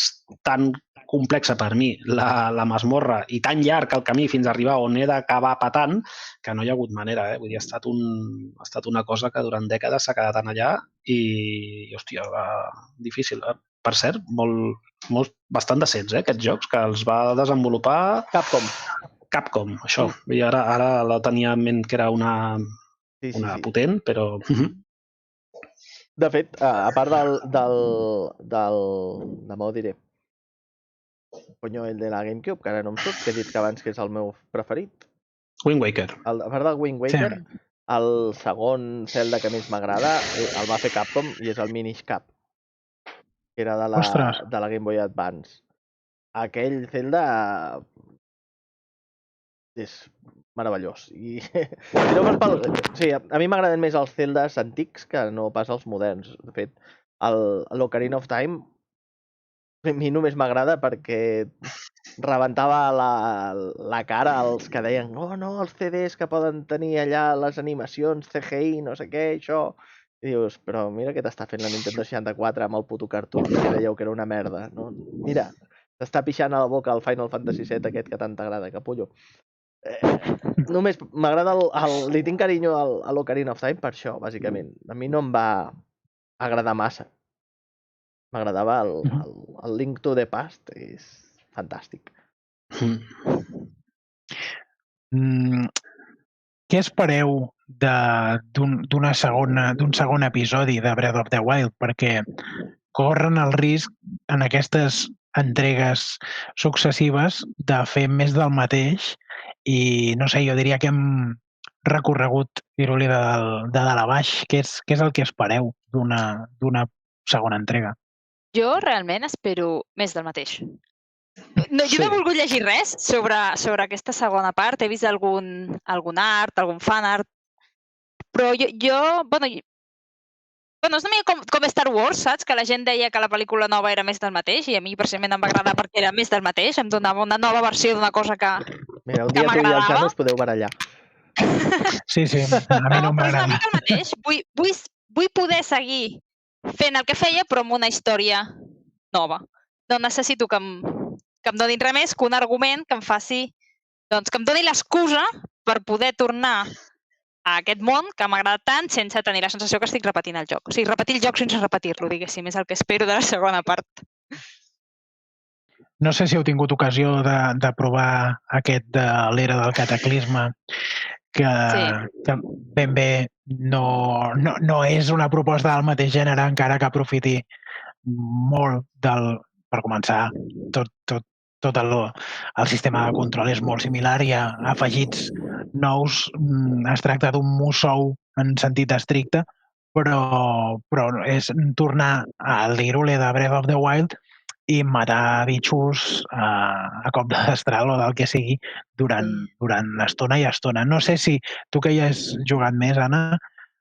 tan complexa per mi la masmorra i tan llarg el camí fins a arribar on he d'acabar patant que no hi ha hagut manera. Vull dir, ha estat una cosa que durant dècades s'ha quedat allà i, hòstia, difícil. Per cert, bastant decents, aquests jocs, que els va desenvolupar... Capcom, això. I ara la tenia en ment que era una potent, però... De fet, a part demà ho diré. Conyo, el de la GameCube, que ara no em surt, que he dit que abans que és el meu preferit. Wind Waker. A part del Wind Waker, el segon Zelda que més m'agrada el va fer Capcom i és el Minish Cap, que era de la Game Boy Advance. Aquell Zelda és meravellós. A mi m'agraden més els Zeldas antics que no pas els moderns. De fet, l'Ocarina of Time a mi només m'agrada perquè rebentava la cara als que deien no, els CDs que poden tenir allà les animacions, CGI, no sé què, això. I dius, però mira què t'està fent la Nintendo 64 amb el puto cartutx que dèieu que era una merda. No? Mira, t'està pixant a la boca el Final Fantasy VII aquest que tant t'agrada, capullo. Només m'agrada, li tinc carinyo a l'Ocarina of Time per això, bàsicament. A mi no em va agradar massa. M'agradava el Link to the Past, és fantàstic. Què espereu d'un segon episodi de Breath of the Wild? Perquè corren el risc en aquestes entregues successives de fer més del mateix i, no sé, jo diria que hem recorregut Piruli de dalt a baix. Què és el que espereu d'una segona entrega? Jo realment espero més del mateix. No, jo no he Sí. volgut llegir res sobre aquesta segona part. He vist algun art, algun fanart, però bueno, és una mica com Star Wars, saps? Que la gent deia que la pel·lícula nova era més del mateix i a mi personalment em va agradar perquè era més del mateix, em donava una nova versió d'una cosa que Mira, un dia tu i el m'agradava. Xano us podeu barallar. Sí, a mi no Però és una m'agrada. mica el mateix. Vull poder seguir fent el que feia, però amb una història nova. No necessito que em donin res més que un argument que em faci... Doncs que em doni l'excusa per poder tornar a aquest món que m'ha agradat tant sense tenir la sensació que estic repetint el joc. O sigui, repetir el joc sense repetir-lo, diguéssim, és el que espero de la segona part. No sé si heu tingut ocasió de provar aquest de l'era del cataclisme, que ben bé no és una proposta del mateix gènere, encara que aprofiti molt per començar, tot el sistema de control és molt similar i ha afegits nous. Es tracta d'un Musou en sentit estricte, però és tornar al Hyrule de Breath of the Wild i matar bitxos a cop de destral o del que sigui durant estona i estona. No sé si tu que hi has jugat més, Anna,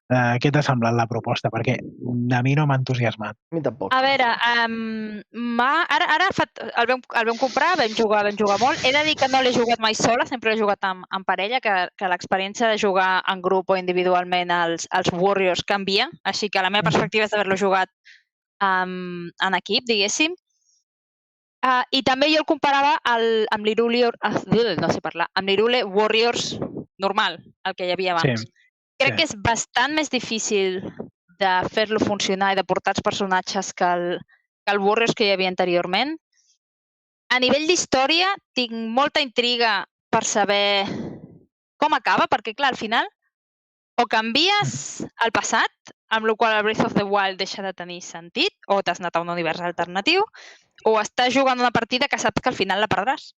què t'ha semblat la proposta? Perquè a mi no m'ha entusiasmat. A mi tampoc. A veure, ara el vam comprar, vam jugar molt. He de dir que no l'he jugat mai sola, sempre l'he jugat en parella, que l'experiència de jugar en grup o individualment als Warriors canvia, així que la meva perspectiva és d'haver-lo jugat en equip, diguéssim. I també jo el comparava amb l'Hyrule Warriors normal, el que hi havia abans. Crec que és bastant més difícil de fer-lo funcionar i de portar els personatges que el Warriors que hi havia anteriorment. A nivell d'història, tinc molta intriga per saber com acaba, perquè, clar, al final o canvies el passat, amb la qual cosa el Breath of the Wild deixa de tenir sentit, o t'has anat a un univers alternatiu, o estàs jugant una partida que saps que al final la perdràs,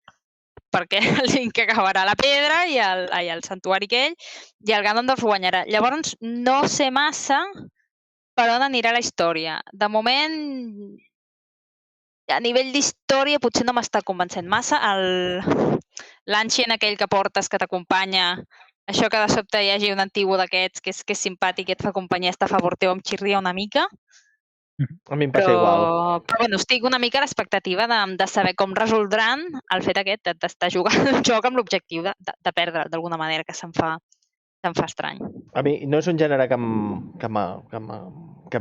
perquè el Link acabarà a la pedra i el santuari aquell, i el Ganondorf guanyarà. Llavors, no sé massa per on anirà la història. De moment, a nivell d'història, potser no m'està convencent massa. L'Ancient aquell que portes, que t'acompanya, això que de sobte hi hagi un antigu d'aquests que és simpàtic i et fa companyia, està a favor teu, em xirria una mica. A mi em passa igual. Però bueno, estic una mica a l'expectativa de saber com resoldran el fet aquest d'estar jugant un joc amb l'objectiu de perdre d'alguna manera, que se'm fa estrany. A mi no és un gènere que em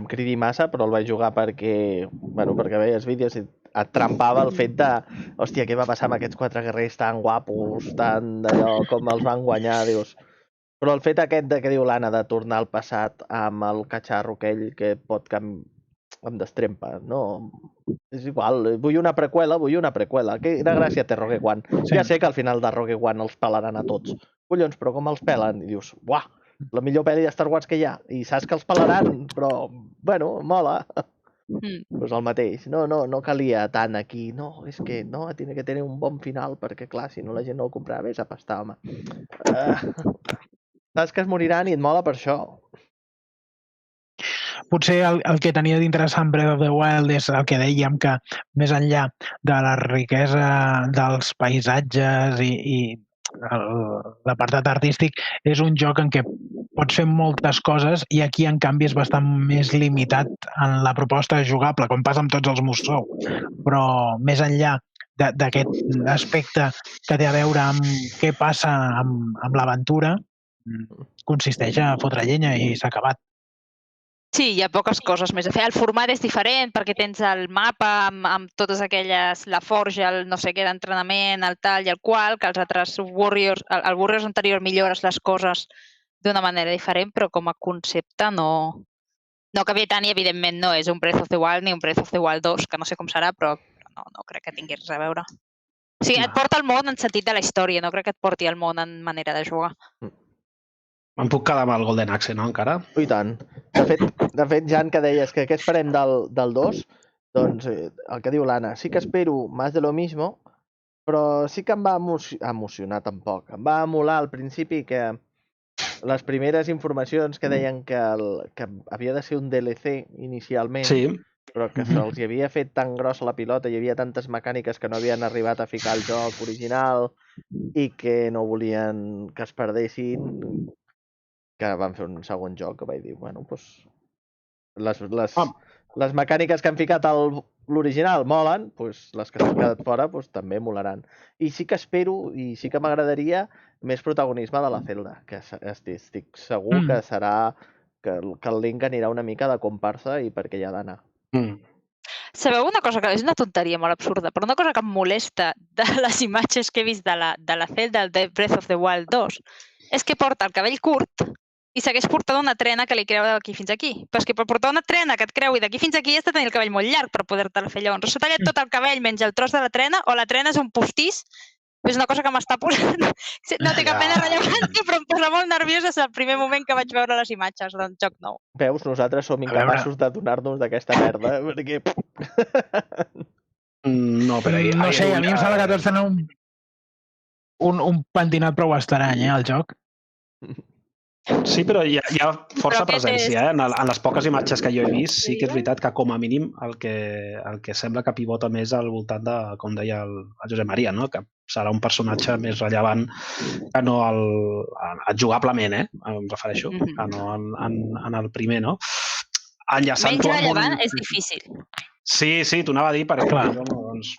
cridi massa, però el vaig jugar perquè veies vídeos i et trampava el fet de hòstia, què va passar amb aquests 4 guerrers tan guapos, tan d'allò, com els van guanyar, dius. Però el fet aquest que diu l'Anna de tornar al passat amb el catxarro aquell que pot em destrempa, no? És igual, vull una preqüela. Quina gràcia té Rogue One? Sí. Ja sé que al final de Rogue One els pelaran a tots. Collons, però com els pelen? I dius, uah, la millor pel·li de Star Wars que hi ha. I saps que els pelaran, però, bueno, mola. Pues el mateix. No calia tant aquí. No, és que no, tiene que tenir un bon final, perquè clar, si no la gent no ho comprava, vés a pastar, home. Saps que es moriran i et mola per això. Potser el que tenia d'interessant Breath of the Wild és el que dèiem, que més enllà de la riquesa dels paisatges i l'apartat artístic, és un joc en què pots fer moltes coses i aquí, en canvi, és bastant més limitat en la proposta jugable, com passa amb tots els Musou. Però més enllà d'aquest aspecte que té a veure amb què passa amb l'aventura, consisteix a fotre llenya i s'ha acabat. Sí, hi ha poques coses més a fer. El format és diferent perquè tens el mapa amb totes aquelles, la forja, el no sé què d'entrenament, el tal i el qual, que els altres Warriors, el Warriors anterior millores les coses d'una manera diferent, però com a concepte no canvia tant i evidentment no és un Breath of the Wild ni un Breath of the Wild 2, que no sé com serà, però no crec que tingués res a veure. O sigui, et porta al món en sentit de la història, no crec que et porti al món en manera de jugar. Em puc quedar amb el Golden Axe, no, encara? I tant. De fet, Jan, que deies que què esperem del 2, doncs el que diu l'Anna, sí que espero más de lo mismo, però sí que em va emocionar tampoc. Em va molar al principi que les primeres informacions que deien que havia de ser un DLC inicialment, però que se'ls havia fet tan grossa la pilota, hi havia tantes mecàniques que no havien arribat a ficar el joc original i que no volien que es perdessin, que van fer un segon joc que vaig dir, bueno, doncs les mecàniques que han ficat a l'original molen, doncs les que s'han quedat fora doncs també molaran. I sí que espero, i sí que m'agradaria més protagonisme de la Zelda, que estic segur que serà que el Link anirà una mica de comparsa i perquè hi ha d'anar. Sabeu una cosa que és una tonteria molt absurda, però una cosa que em molesta de les imatges que he vist de la Zelda de Breath of the Wild 2 és que porta el cabell curt i segueix portant una trena que li creu d'aquí fins aquí. Però és que per portar una trena que et creui d'aquí fins aquí has de tenir el cabell molt llarg per poder-te-la fer llavors. S'ha tallat tot el cabell menys el tros de la trena o la trena és un postís. És una cosa que m'està posant... No té cap mena de rellevància, però em posa molt nerviosa des del primer moment que vaig veure les imatges del joc nou. Veus, nosaltres som incapaços de donar-nos d'aquesta merda, perquè... No, però... No sé, a mi em sembla que tots tenen un pentinat prou estrany, el joc. Sí, però hi ha força presència. En les poques imatges que jo he vist, sí que és veritat que com a mínim el que sembla que pivota més al voltant de, com deia el Josep Maria, no? Que serà un personatge més rellevant que no jugablement, em refereixo, que no en el primer, no? Menys rellevant és difícil. Sí, t'ho anava a dir perquè doncs,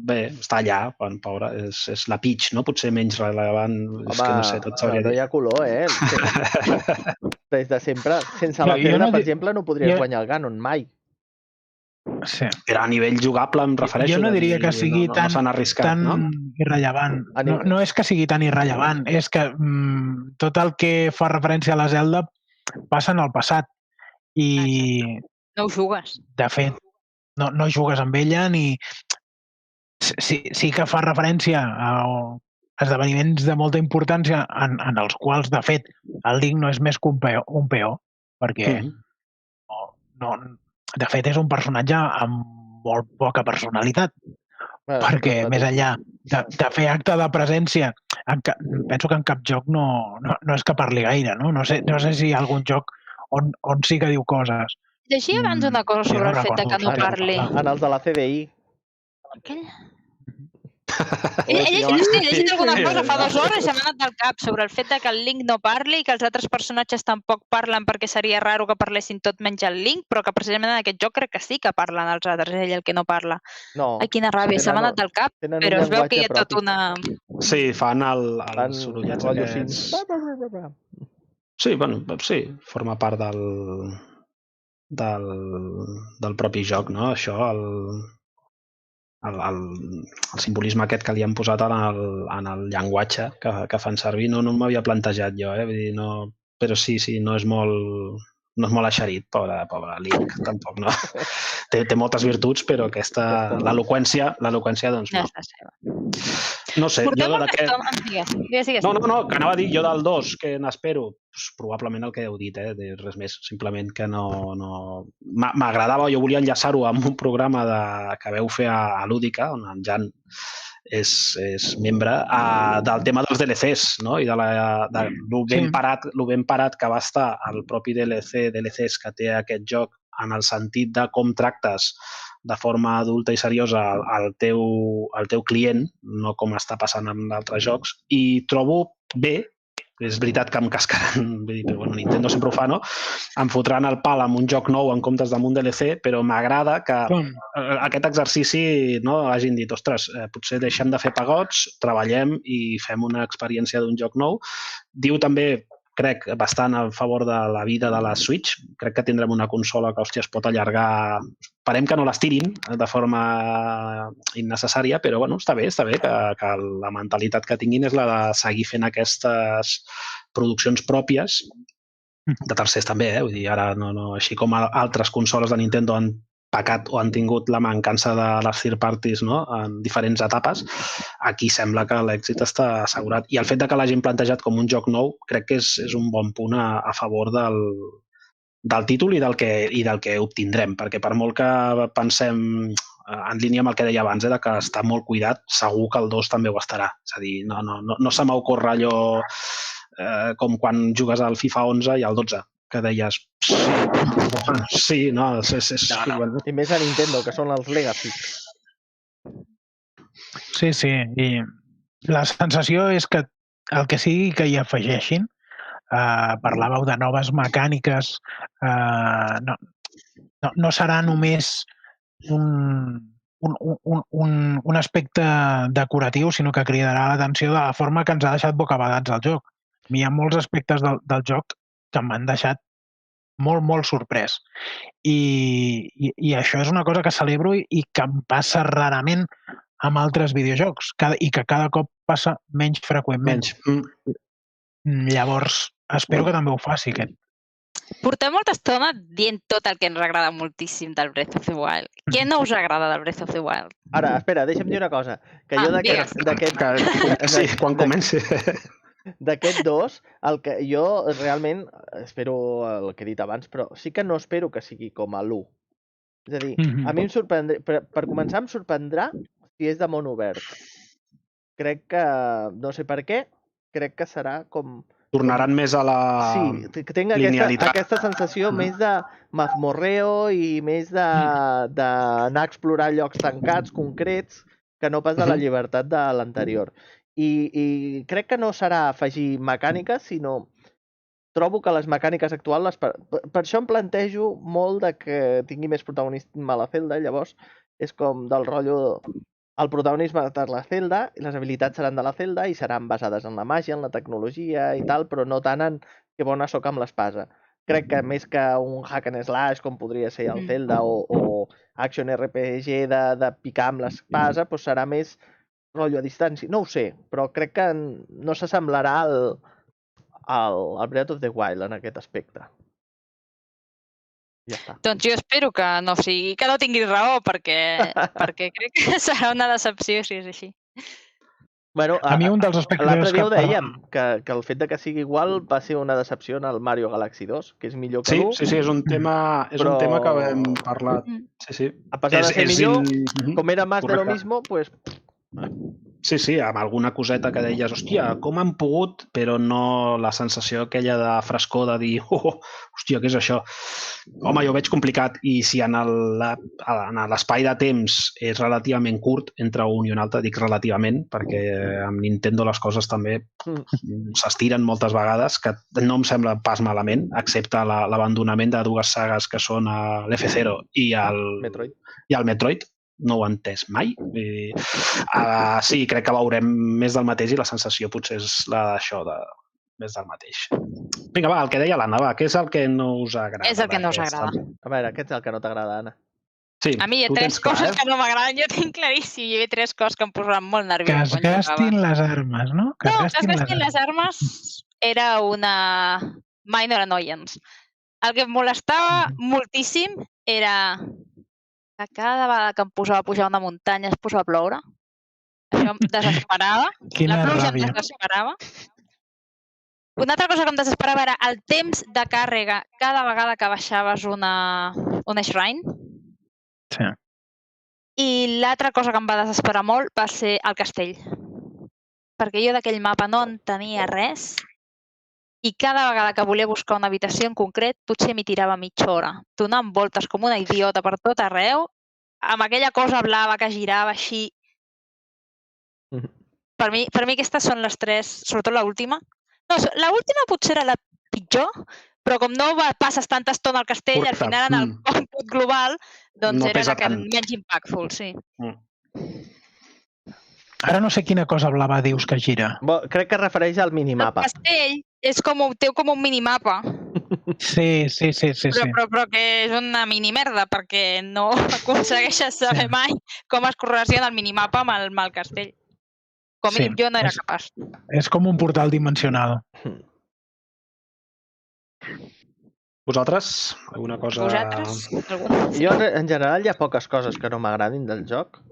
bé, està allà, pobre, és la Peach, no? Potser menys rellevant, és que no sé, tot s'hauria no hi ha color, Des de sempre, sense la Zelda, per exemple, no podries guanyar el Ganon mai. Sí. Però a nivell jugable em refereixo... Jo no diria que sigui tan irrellevant. No és que sigui tan irrellevant, és que tot el que fa referència a la Zelda passa en el passat. I... No ho jugues. De fet, no jugues amb ella ni... Sí que fa referència a esdeveniments de molta importància en els quals, de fet, el Link no és més que un peó, perquè de fet és un personatge amb molt poca personalitat, perquè més enllà de fer acte de presència, penso que en cap joc no és que parli gaire, no? No sé si hi ha algun joc on sí que diu coses. Llegia abans una cosa sobre el fet que no parli. En els de la CDI. Aquell? He llegit alguna cosa fa 2 hores i se m'ha anat del cap sobre el fet que el Link no parli i que els altres personatges tampoc parlen perquè seria raro que parlessin tot menys el Link, però que precisament en aquest joc crec que sí que parlen els altres, és ell el que no parla. Ai, quina ràbia, se m'ha anat del cap, però es veu que hi ha tot una... Sí, fan els sorollets aquests... Sí, bueno, sí, forma part del propi joc, no? Això, el simbolisme aquest que li han posat en el llenguatge que fan servir no m'havia plantejat jo, vull dir, no, però sí, no és molt eixerit, pobre Link, tampoc no. Té moltes virtuts, però l'eloqüència, doncs no. No sé, jo Digues. No, que anava a dir jo del 2, que n'espero, probablement el que heu dit, res més, simplement que no... M'agradava, jo volia enllaçar-ho amb un programa que veu fer a Lúdica, on en Jan és membre, del tema dels DLCs, no? I de lo ben parat que va estar el propi DLCs que té aquest joc en el sentit de com tractes de forma adulta i seriosa el teu client, no com està passant amb d'altres jocs, i trobo bé, és veritat que em cascaran, però bueno, Nintendo sempre ho fa, no? Em fotran el pal amb un joc nou en comptes d'un DLC, però m'agrada que aquest exercici hagin dit, ostres, potser deixem de fer pagots, treballem i fem una experiència d'un joc nou. Diu també, crec, bastant a favor de la vida de la Switch. Crec que tindrem una consola que, hòstia, es pot allargar. Esperem que no l'estirin de forma innecessària, però bueno, està bé que la mentalitat que tinguin és la de seguir fent aquestes produccions pròpies, de tercers també, vull dir, ara no, així com altres consoles de Nintendo han pecat o han tingut la mancança de les third parties, no? En diferents etapes, aquí sembla que l'èxit està assegurat. I el fet que l'hagin plantejat com un joc nou crec que és un bon punt a favor del títol i del que obtindrem, perquè per molt que pensem en línia amb el que deia abans, de que està molt cuidat, segur que el 2 també ho estarà. És a dir, no se m'ocorre allò com quan jugues al FIFA 11 i al 12. que deies sí, no, és bueno. I més a Nintendo, que són els Legacy. Sí, sí. I la sensació és que el que sigui que hi afegeixin, parlàveu de noves mecàniques, no serà només un aspecte decoratiu, sinó que cridarà l'atenció de la forma que ens ha deixat bocabadats el joc. A mi hi ha molts aspectes del joc que m'han deixat molt, molt sorprès. I això és una cosa que celebro i que em passa rarament amb altres videojocs i que cada cop passa menys freqüentment. Llavors, espero que també ho faci aquest. Portem molta estona dient tot el que ens agrada moltíssim del Breath of the Wild. Què no us agrada del Breath of the Wild? Ara, espera, deixa'm dir una cosa. Que jo Sí, quan comenci. D'aquest dos, el que jo realment espero el que he dit abans, però sí que no espero que sigui com a l'1. És a dir, a mi em sorprendrà, per començar em sorprendrà si és de món obert. Crec que, no sé per què, crec que serà com... Tornaran més a la sí, que tinc linealitat. aquesta sensació més de mazmorreo i més d'anar a explorar llocs tancats, concrets, que no pas de la llibertat de l'anterior. I crec que no serà afegir mecàniques, sinó trobo que les mecàniques actuals... Per això em plantejo molt de que tingui més protagonisme a la Zelda, llavors és com del rotllo... El protagonisme de la Zelda, les habilitats seran de la Zelda i seran basades en la màgia, en la tecnologia i tal, però no tant en que bona soc amb l'espasa. Crec que més que un hack and slash, com podria ser el Zelda, o action RPG de picar amb l'espasa, doncs serà més rotllo a distància. No ho sé, però crec que no s'assemblarà al Breath of the Wild en aquest aspecte. Ja està. Doncs jo espero que no tinguis raó, perquè crec que serà una decepció si és així. Bueno, a mi un dels aspectes... L'altre dia ho dèiem, que el fet de que sigui igual va ser una decepció en el Mario Galaxy 2, que és millor que l'1. Sí, és un tema que vam parlar. Sí. A pesar de ser millor, com era más de lo mismo, pues... Sí, amb alguna coseta que deies, hòstia, com han pogut, però no la sensació aquella de frescor de dir, hòstia, què és això? Home, jo ho veig complicat i si en l'espai de temps és relativament curt entre un i un altre, dic relativament, perquè amb Nintendo les coses també s'estiren moltes vegades, que no em sembla pas malament, excepte l'abandonament de dues sagues que són l'F0 i el Metroid. No ho he entès mai. Sí, crec que veurem més del mateix i la sensació potser és la d'això, més del mateix. Vinga, va, el que deia l'Anna, va, què és el que no us agrada? És el que no us agrada. A veure, què és el que no t'agrada, Anna? Sí, a mi hi ha tres coses que no m'agraden, jo tinc claríssim, hi ha tres coses que em posaran molt nerviosa. Que es gastin les armes, no? No, que es gastin les armes era una minor annoyance. El que em molestava moltíssim era que cada vegada que em posava a pujar una muntanya es posava a ploure. Això em desesperava. Quina la pluja ràbia. em desesperava. Una altra cosa que em desesperava era el temps de càrrega cada vegada que baixaves una shrine. Sí. I l'altra cosa que em va desesperar molt va ser el castell. Perquè jo d'aquell mapa no entenia res i cada vegada que volia buscar una habitació en concret potser m'hi tirava mitja hora, donant voltes com una idiota per tot arreu, amb aquella cosa blava que girava així. Per mi aquestes són les tres, sobretot l'última. No, l'última potser era la pitjor, però com no passes tanta estona al castell, al final en el còmput global, doncs era la que menys impactful, sí. Ara no sé quina cosa blava dius que gira. Crec que es refereix al minimapa. El castell té com un minimapa. Sí. Però que és una minimerda, perquè no aconsegueixes saber mai com es correlaciona el minimapa amb el castell. Com a mínim jo no era capaç. És com un portal dimensional. Vosaltres? Alguna cosa... Vosaltres? Jo, en general, hi ha poques coses que no m'agradin del joc,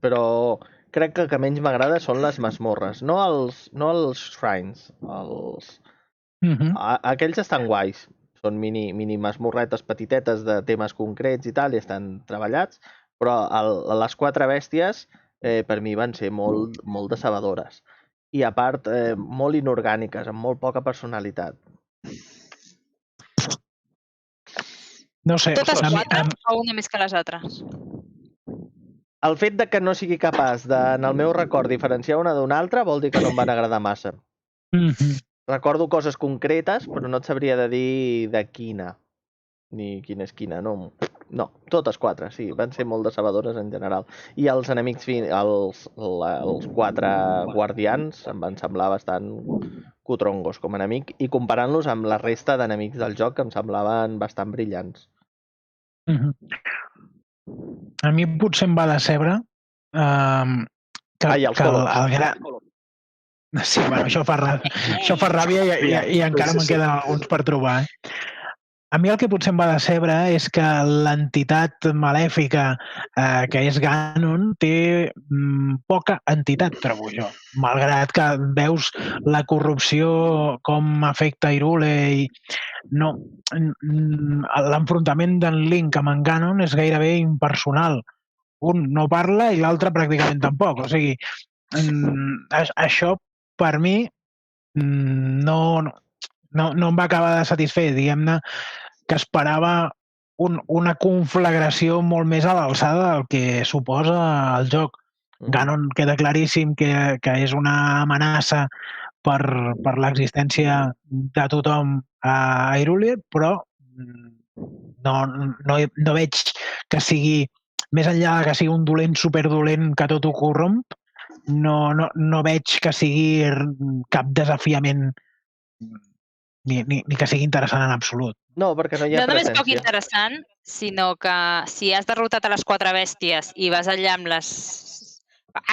però crec que el que menys m'agrada són les masmorres, no els shrines. Aquells estan guais, són mini masmorretes petitetes de temes concrets i tal, i estan treballats, però les quatre bèsties per mi van ser molt decebedores. I a part, molt inorgàniques, amb molt poca personalitat. No sé. Totes a mi- 4 o una més que les altres? El fet de que no sigui capaç de, en el meu record, diferenciar una d'una altra vol dir que no em van agradar massa. Mhm. Recordo coses concretes, però no et sabria de dir de quina. Ni quina és quina, no. No, totes 4, sí. Van ser molt decebedores en general. I els enemics, els 4 guardians, em van semblar bastant cotrongos com a enemic, i comparant-los amb la resta d'enemics del joc, que em semblaven bastant brillants. Mhm. A mi potser em va decebre que Els el Colons. gran... Sí, bueno, això fa ràbia i encara me'n queden alguns per trobar. A mi el que potser em va decebre és que l'entitat malèfica que és Ganon té poca entitat, trobo jo. Malgrat que veus la corrupció com afecta Hyrule i no, l'enfrontament d'en Link amb en Ganon és gairebé impersonal. Un no parla i l'altre pràcticament tampoc. O sigui, això per mi no em va acabar de satisfer, diguem-ne, que esperava una conflagració molt més a l'alçada del que suposa el joc. Ganon queda claríssim que és una amenaça per l'existència de tothom a Hyrule, però no veig que sigui, més enllà que sigui un dolent superdolent que tot ho corromp, no veig que sigui cap desafiament ni que sigui interessant en absolut. No, perquè no hi ha No només poc presència. interessant, sinó que si has derrotat a les 4 bèsties i vas allà amb les...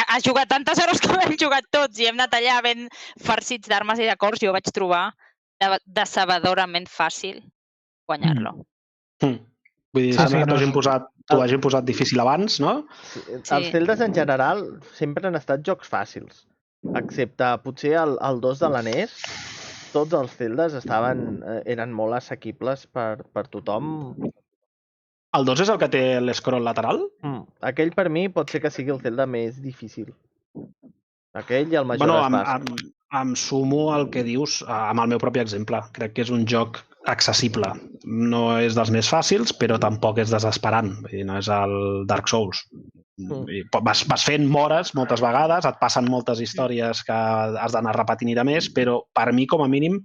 Has jugat tantes hores com hem jugat tots i hem anat allà ben farcits d'armes i de cors, jo vaig trobar decebedorament fàcil guanyar-lo. Vull dir, sembla que t'ho hagin posat difícil abans, no? Sí. Els Zeldas en general sempre han estat jocs fàcils, excepte potser el 2 de la NES. Tots els Zeldas eren molt assequibles per tothom. El 2 és el que té l'escroll lateral? Aquell per mi pot ser que sigui el Zelda més difícil. Aquell i el Majora's Mask. Em sumo al que dius amb el meu propi exemple. Crec que és un joc accessible. No és dels més fàcils, però tampoc és desesperant. No és el Dark Souls. Vas fent mores moltes vegades, et passen moltes històries que has d'anar repetint i de més, però per mi, com a mínim,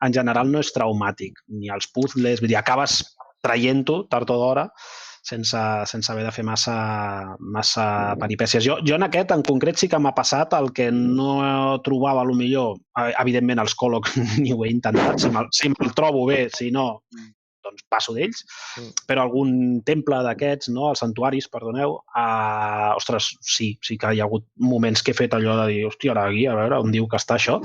en general no és traumàtic. Ni els puzzles, vull dir, acabes traient-ho tard o d'hora sense haver de fer massa peripècies. Jo en aquest, en concret, sí que m'ha passat el que no trobava, millor, evidentment, els Colocs ni ho he intentat. Si me'l trobo bé, si no, doncs passo d'ells, però algun temple d'aquests, no, els santuaris, perdoneu, ostres, sí que hi ha hagut moments que he fet allò de dir, hòstia, ara aquí, a veure, on diu que està això,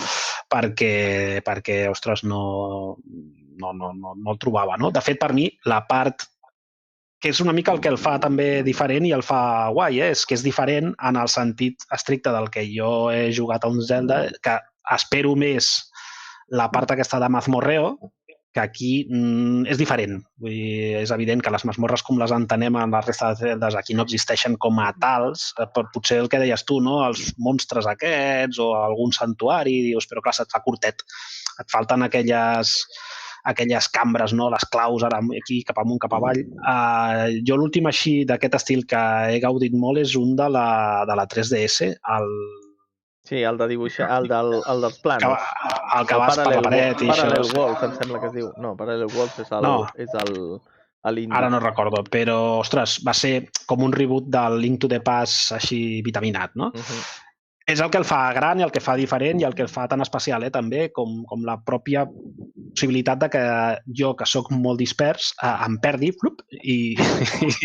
perquè ostres, no el trobava, no? De fet, per mi, la part que és una mica el que el fa també diferent i el fa guai, és que és diferent en el sentit estricte del que jo he jugat a un Zelda, que espero més la part aquesta de mazmorreo, que aquí és diferent. Vull dir, és evident que les masmorres com les entenem en la resta de Zeldas aquí no existeixen com a tals, potser el que deies tu, no? Els monstres aquests o algun santuari, dius, però clar, se't fa curtet. Et falten aquelles cambres, no? Les claus ara aquí, cap amunt, cap avall. Jo l'últim així d'aquest estil que he gaudit molt és un de la 3DS, Sí, el de dibuixar, el dels planos. El que vas per la paret i això. Parallel Worlds, em sembla que es diu. No, Parallel Worlds és l'indie. Ara no recordo, però, ostres, va ser com un reboot del Link to the Past així vitaminat, no? És el que el fa gran i el que fa diferent i el que el fa tan especial, també, com la pròpia possibilitat de que jo, que sóc molt dispers, em perdi i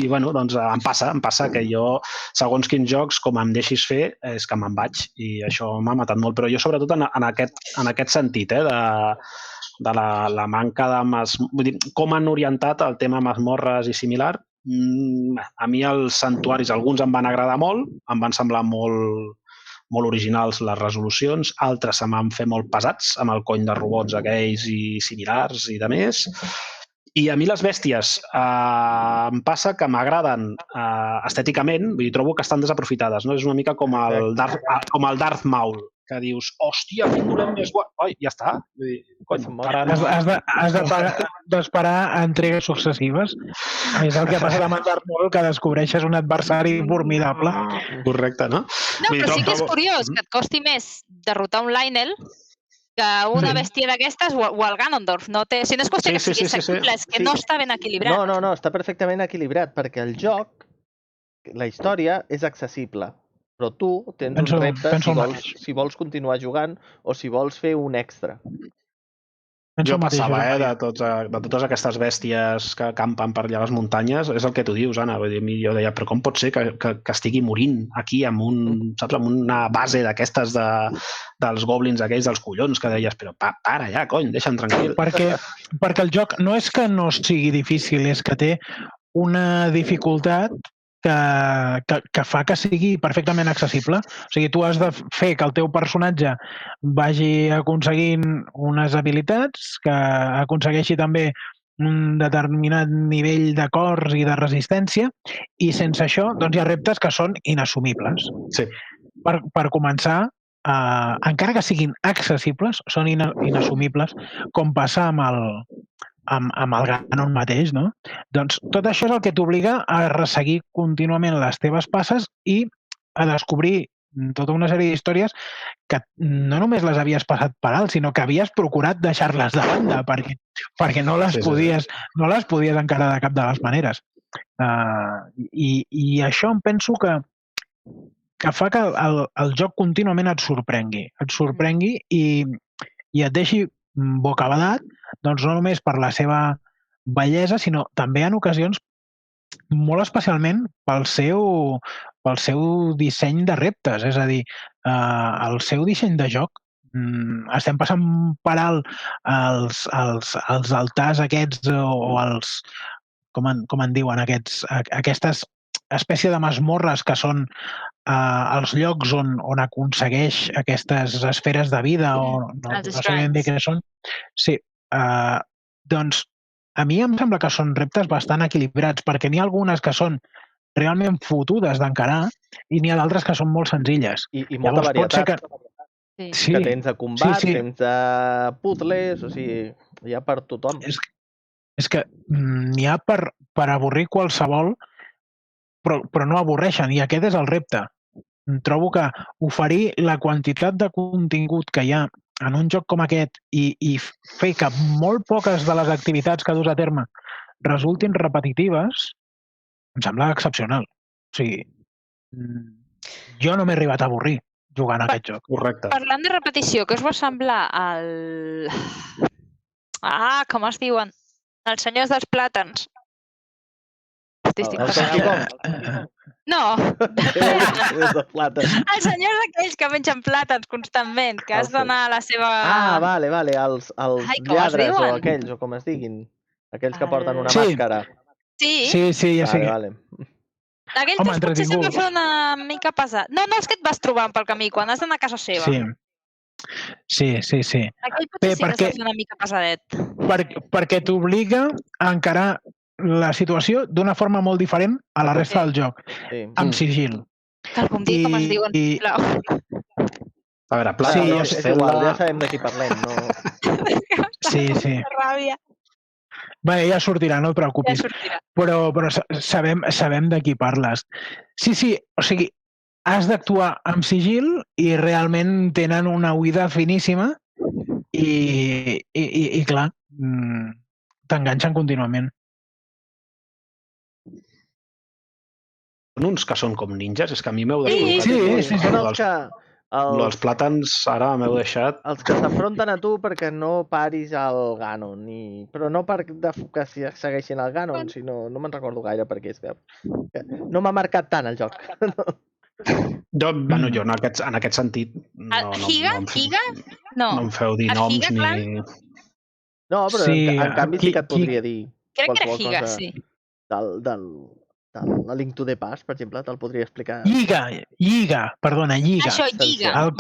bueno, doncs em passa que jo, segons quins jocs, com em deixis fer, és que me'n vaig i això m'ha matat molt. Però jo, sobretot, en aquest sentit, de la manca de... Vull dir, com han orientat el tema mazmorres i similar, a mi els santuaris, alguns em van agradar molt, em van semblar molt originals les resolucions, altres se m'han fet molt pesats amb el cony de robots aquells i similars i de més. I a mi les bèsties em passa que m'agraden estèticament, vull dir, trobo que estan desaprofitades, no? És una mica com el Darth Maul, que dius, hòstia, quin dolent més guai. Oi, ja està. Vull dir, cony, ara no... Has d'esperar a entregues successives. És el que ha passat amb en Dark Maul, que descobreixes un adversari formidable. Correcte, no? No, però sí que és curiós que et costi més derrotar un Lionel que una bèstia d'aquestes o el Ganondorf. No té... Si no és qüestió que sigui assequible, és que no està ben equilibrat. No, està perfectament equilibrat, perquè el joc, la història, és accessible. Però tu tens un repte si vols continuar jugant o si vols fer un extra. Jo passava, de totes aquestes bèsties que campen per allà a les muntanyes, és el que tu dius, Anna. Jo deia, però com pot ser que estigui morint aquí amb una base d'aquestes dels goblins aquells dels collons, que deies, però para ja, cony, deixa'm tranquil. Perquè el joc no és que no sigui difícil, és que té una dificultat que fa que sigui perfectament accessible. O sigui, tu has de fer que el teu personatge vagi aconseguint unes habilitats, que aconsegueixi també un determinat nivell de cors i de resistència, i sense això doncs hi ha reptes que són inassumibles. Sí. Per començar, encara que siguin accessibles, són inassumibles, com passa amb el Ganon mateix, no? Doncs tot això és el que t'obliga a resseguir contínuament les teves passes i a descobrir tota una sèrie d'històries que no només les havies passat per alt, sinó que havies procurat deixar-les de banda perquè no les podies encarar de cap de les maneres. I això em penso que fa que el joc contínuament et sorprengui i et deixi bocabadat, doncs no només per la seva bellesa, sinó també en ocasions molt especialment pel seu disseny de reptes. És a dir, el seu disseny de joc, estem passant per alt els altars aquests o els, com en diuen, aquestes espècie de masmorres que són els llocs on aconsegueix aquestes esferes de vida o no sé ben bé què són. Sí, doncs a mi em sembla que són reptes bastant equilibrats, perquè n'hi ha algunes que són realment fotudes d'encarar i n'hi ha d'altres que són molt senzilles. I molta varietat. Que tens de combat, tens de puzzles, o sigui, hi ha per tothom. És que n'hi ha per avorrir qualsevol, però no avorreixen, i aquest és el repte. Trobo que oferir la quantitat de contingut que hi ha en un joc com aquest i fer que molt poques de les activitats que dus a terme resultin repetitives, em sembla excepcional. O sigui, jo no m'he arribat a avorrir jugant a aquest joc. Correcte. Parlant de repetició, què us va semblar el... com es diuen? Els senyors dels plàtans. No! Els senyors aquells que mengen plàtans constantment, que has d'anar a la seva... Vale, els lladres o aquells, o com es diguin. Aquells que porten una màscara. Sí, ja sé. Vale. Aquells dos potser se'm va fer una mica pesat. No, és que et vas trobant pel camí quan has d'anar a casa seva. Sí. Aquell potser sí que s'ha fet una mica pesadet. Perquè t'obliga a encarar la situació d'una forma molt diferent a la resta del joc, amb sigil. Cal com dir com es diuen, sisplau. A veure, plata, és igual, ja sabem de qui parlem, no? Sí. Ràbia. Bé, ja sortirà, no et preocupis. Però sabem de qui parles. Sí, o sigui, has d'actuar amb sigil i realment tenen una oïda finíssima i clar, t'enganxen contínuament. Són uns que són com ninjas, és que a mi m'heu descol·locat. Sí. Els plàtans ara m'heu deixat... Els que s'enfronten a tu perquè no paris al Ganon, però no perquè segueixin el Ganon, sinó... No me'n recordo gaire perquè és que... No m'ha marcat tant el joc. Jo en aquest sentit... Higa? No. No em feu dir noms ni... No, però en canvi sí que et podria dir... Crec que era Higa, sí. A Link to the Past, per exemple, te'l podria explicar. Lliga. Això, Lliga. El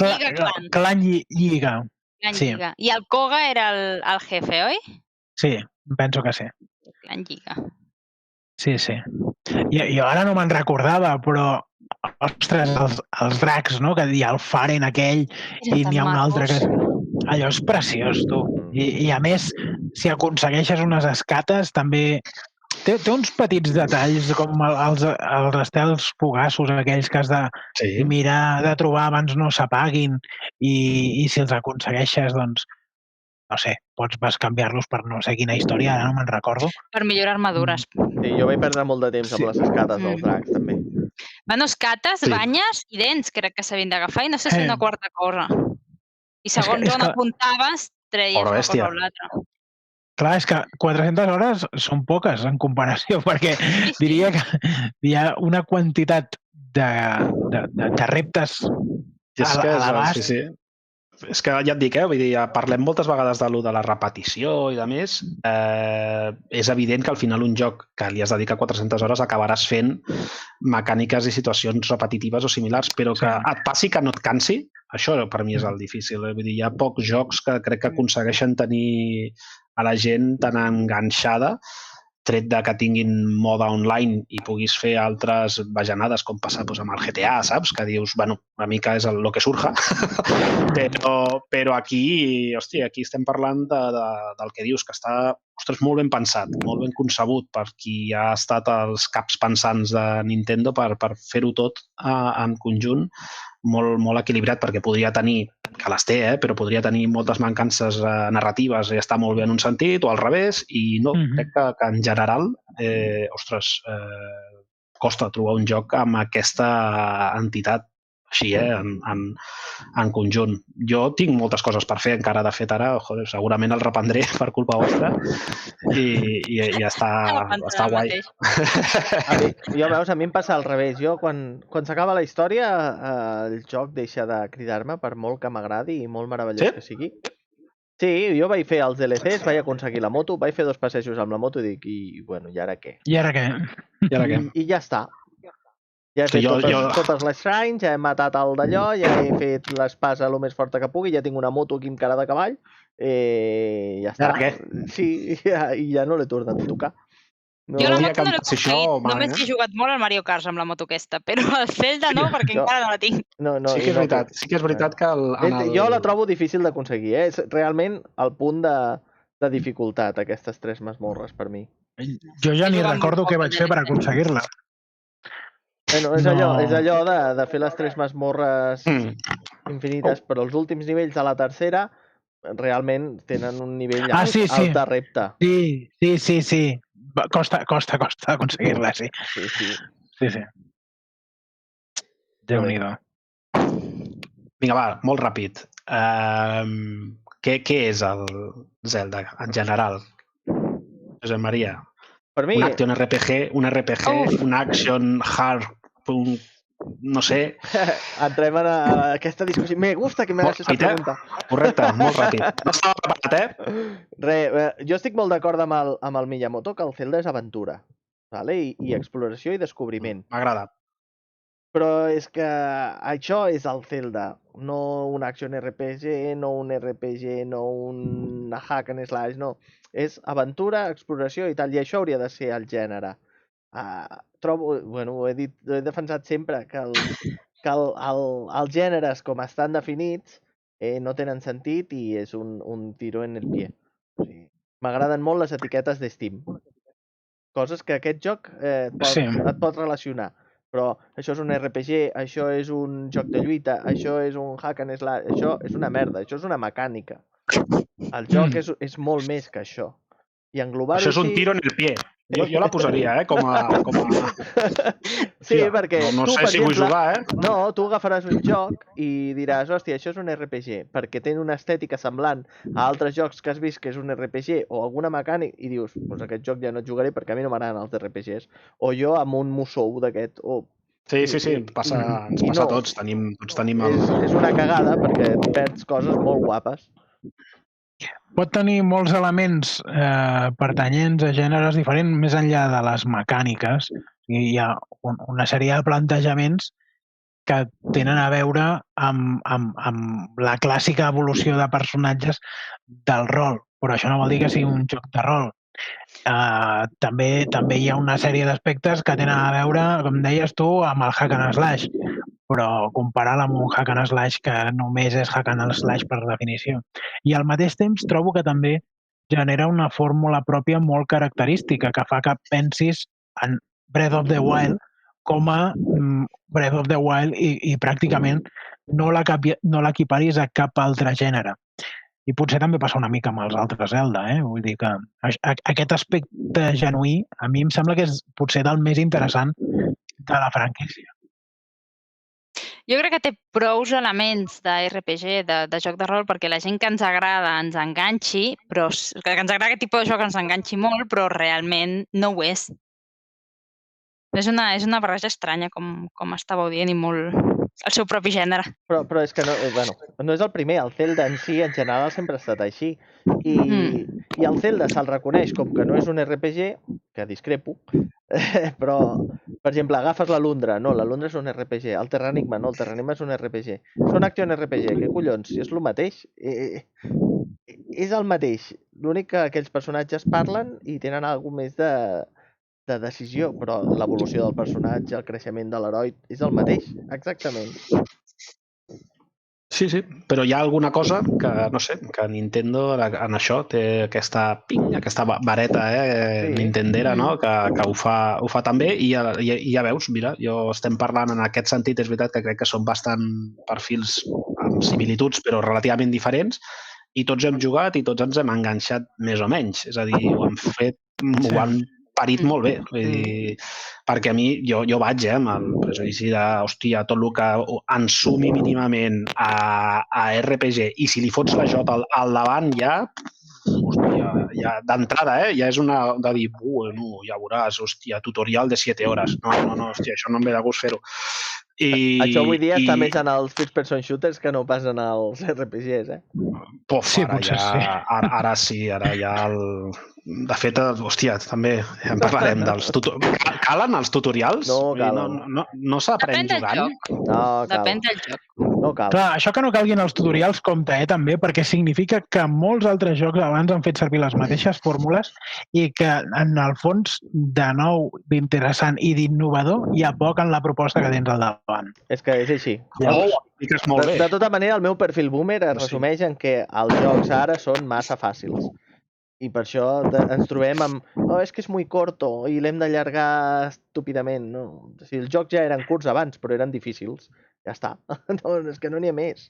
clan Lliga. Lliga. I el Koga era el jefe, oi? Sí, penso que sí. Clan Lliga. Sí. Jo ara no me'n recordava, però ostres, els dracs, no? Que hi ha el Faren aquell i n'hi ha un altre que... Allò és preciós, tu. I a més, si aconsegueixes unes escates, també... Té uns petits detalls, com els estels fugassos, aquells que has de mirar, de trobar abans no s'apaguin, i si els aconsegueixes, doncs, no sé, pots canviar-los per no sé quina història, ara no me'n recordo. Per millorar armadures. Sí, jo vaig perdre molt de temps amb les escates dels dracs, també. Bueno, escates, banyes i dents, crec que s'havien d'agafar, i no sé si una quarta cosa. I segons on apuntaves, treies una cosa o l'altra. Clar, és que 400 hores són poques en comparació, perquè diria que hi ha una quantitat de reptes a l'abast. Sí. És que ja et dic, vull dir, parlem moltes vegades de la repetició i de més. És evident que al final un joc que li has dedicat 400 hores acabaràs fent mecàniques i situacions repetitives o similars, però que et passi que no et cansi, això per mi és el difícil. Vull dir, hi ha pocs jocs que crec que aconsegueixen tenir a la gent tan enganxada, tret de que tinguin moda online i puguis fer altres bajanades, com passa amb el GTA, saps? Que dius, bueno, una mica és el que surja. Però aquí, hòstia, aquí estem parlant del que dius, que està molt ben pensat, molt ben concebut per qui ha estat els caps pensants de Nintendo per fer-ho tot en conjunt, molt equilibrat, perquè podria tenir, que les té, però podria tenir moltes mancances narratives i està molt bé en un sentit, o al revés, i no, crec que en general, costa trobar un joc amb aquesta entitat així, en conjunt. Jo tinc moltes coses per fer encara, de fet, ara, segurament el reprendré per culpa vostra i ja està guai. Jo, veus, a mi em passa al revés. Jo, quan s'acaba la història, el joc deixa de cridar-me, per molt que m'agradi i molt meravellós que sigui. Sí, jo vaig fer els DLCs, vaig aconseguir la moto, vaig fer 2 passejos amb la moto i dic, bueno, i ara què? I ara què? I ja està. Ja he fet totes les shrines, ja he matat el d'allò, ja he fet l'espasa el més forta que pugui, ja tinc una moto aquí amb cara de cavall, ja està. Ara què? Sí, i ja no l'he tornat a tocar. Jo la moto no l'he aconseguit, només he jugat molt al Mario Kart amb la moto aquesta, però el Zelda no, perquè encara no la tinc. Sí que és veritat que... Jo la trobo difícil d'aconseguir, és realment el punt de dificultat, aquestes 3 masmorres per mi. Jo ja ni recordo què vaig fer per aconseguir-la. Bueno, és allò de fer les 3 masmorres infinites, però els últims nivells de la tercera realment tenen un nivell alt de repte. Sí. Costa aconseguir-la, sí. Sí. Déu-n'hi-do. Vinga, va, molt ràpid. Què és el Zelda, en general? Josep Maria. Per mi... Un action RPG, un action hard, no sé... Entrem en aquesta discussió. Me gusta que m'hagas esa pregunta. Correcte, molt ràpid. No estava preparat, Jo estic molt d'acord amb el Miyamoto que el Zelda és aventura, i exploració i descobriment. M'agrada. Però és que això és el Zelda, no un action RPG, no un RPG, no un hack and slash, no. És aventura, exploració i tal, i això hauria de ser el gènere. Ho he defensat sempre, que els gèneres com estan definits no tenen sentit i és un tiro en el pie. M'agraden molt les etiquetes de Steam. Coses que aquest joc et pot relacionar. Però això és un RPG, això és un joc de lluita, això és un hack and slash, això és una merda, això és una mecànica. El joc és molt més que això. I englobar-ho això és un tiro en el pie. Jo la posaria, com a... Sí, perquè no sé si vull jugar, No, tu agafaràs un joc i diràs, hòstia, això és un RPG, perquè té una estètica semblant a altres jocs que has vist que és un RPG o alguna mecànica, i dius, doncs aquest joc ja no et jugaré perquè a mi no m'agraden els RPGs. O jo amb un Musou d'aquest, Sí, ens passa a tots. Tenim el... És una cagada perquè perds coses molt guapes. Pot tenir molts elements pertanyents a gèneres diferents més enllà de les mecàniques. Hi ha una sèrie de plantejaments que tenen a veure amb la clàssica evolució de personatges del rol. Però això no vol dir que sigui un joc de rol. També hi ha una sèrie d'aspectes que tenen a veure, com deies tu, amb el hack and slash, però comparar-la amb un hack and slash que només és hack and slash per definició. I al mateix temps trobo que també genera una fórmula pròpia molt característica que fa que pensis en Breath of the Wild com a Breath of the Wild i pràcticament no l'equiparis a cap altre gènere. I potser també passa una mica amb els altres Zelda, Vull dir que aquest aspecte genuí a mi em sembla que és potser del més interessant de la franquícia. Jo crec que té prous elements de RPG, de joc de rol, perquè la gent que ens agrada ens enganxi, però que ens agrada aquest tipus de joc ens enganxi molt, però realment no ho és. És una barreja estranya, com estàveu dient, i molt el seu propi gènere. Però és que no és el primer. El Zelda en si, en general, sempre ha estat així. I el Zelda se'l reconeix com que no és un RPG, que discrepo, però, per exemple, agafes la Lundra. No, la Lundra és un RPG. El Terranigma, no, el Terranigma és un RPG. Són Action RPG, què collons? Si és el mateix. És el mateix. L'únic que aquells personatges parlen i tenen alguna més de decisió, però l'evolució del personatge, el creixement de l'heroi, és el mateix, exactament. Sí, però hi ha alguna cosa que, no sé, que Nintendo en això té aquesta vareta nintendera, no? que ho fa tan bé i ja veus, mira, estem parlant en aquest sentit, és veritat que crec que són bastant perfils amb similituds però relativament diferents i tots hem jugat i tots ens hem enganxat més o menys, és a dir, ho han parit molt bé, vull dir, perquè a mi, jo vaig amb el prejudici de, hòstia, tot el que ensumi mínimament a RPG i si li fots la J al davant ja, hòstia, ja d'entrada, ja és una de dir, bueno, ja veuràs, hòstia, tutorial de 7 hores. No, hòstia, això no em ve de gust fer-ho. Això avui dia està més en els first person shooters que no pas en els RPGs, Sí, potser sí. Ara sí, ara ja De fet, hòstia, també en parlarem dels tutorials. Calen els tutorials? No calen. No s'aprèn jugant? No cal. Depèn del joc. No cal. Clar, això que no calguin els tutorials compta, també, perquè significa que molts altres jocs abans han fet servir les mateixes fórmules i que, en el fons, de nou, d'interessant i d'innovador, hi ha poc en la proposta que tens al davant. És que és així. De tota manera, el meu perfil boomer es resumeix en que els jocs ara són massa fàcils. I per això ens trobem amb és que és muy corto i l'hem d'allargar estúpidament. No? O sigui, els jocs ja eren curts abans, però eren difícils. Ja està. No, és que no n'hi ha més.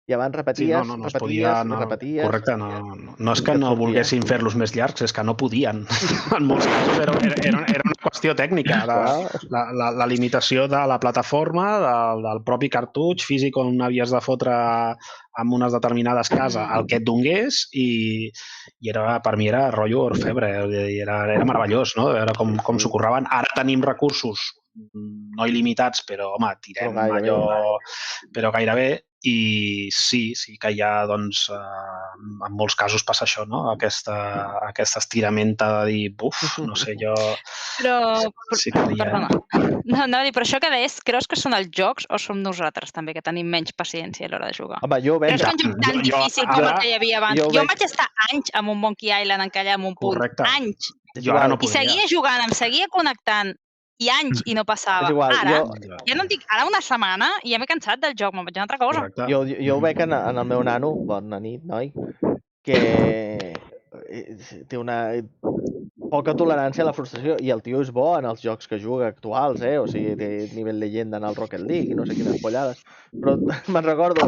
I abans repeties. Correcte, no és que no volguessin fer-los més llargs, és que no podien. En molts casos era una qüestió tècnica. La limitació de la plataforma, del propi cartutx físic on havies de fotre amb unes determinades cases el que et donés i per mi era rotllo orfebre, era meravellós, no? Veure com s'ho curraven. Ara tenim recursos no il·limitats, però home, tirem allò, però gairebé. I sí que hi ha, doncs, en molts casos passa això, no? Aquesta estiramenta de dir, no sé, jo... Perdona. No, però això que deies, creus que són els jocs o som nosaltres també, que tenim menys paciència a l'hora de jugar? Home, jo veig... Creus que un joc tan difícil com el que hi havia abans? Jo vaig estar anys amb un Monkey Island encallat en un punt. Correcte. Anys. I seguia jugant, em seguia connectant i anys i no passava. Ara, ja no em dic, ara una setmana i ja m'he cansat del joc, me'n vaig a una altra cosa. Jo ho veig en el meu nano, bona nit, noi, que té una poca tolerància a la frustració i el tio és bo en els jocs que juga actuals, o sigui, té nivell leyenda en el Rocket League i no sé quines pollades, però me'n recordo,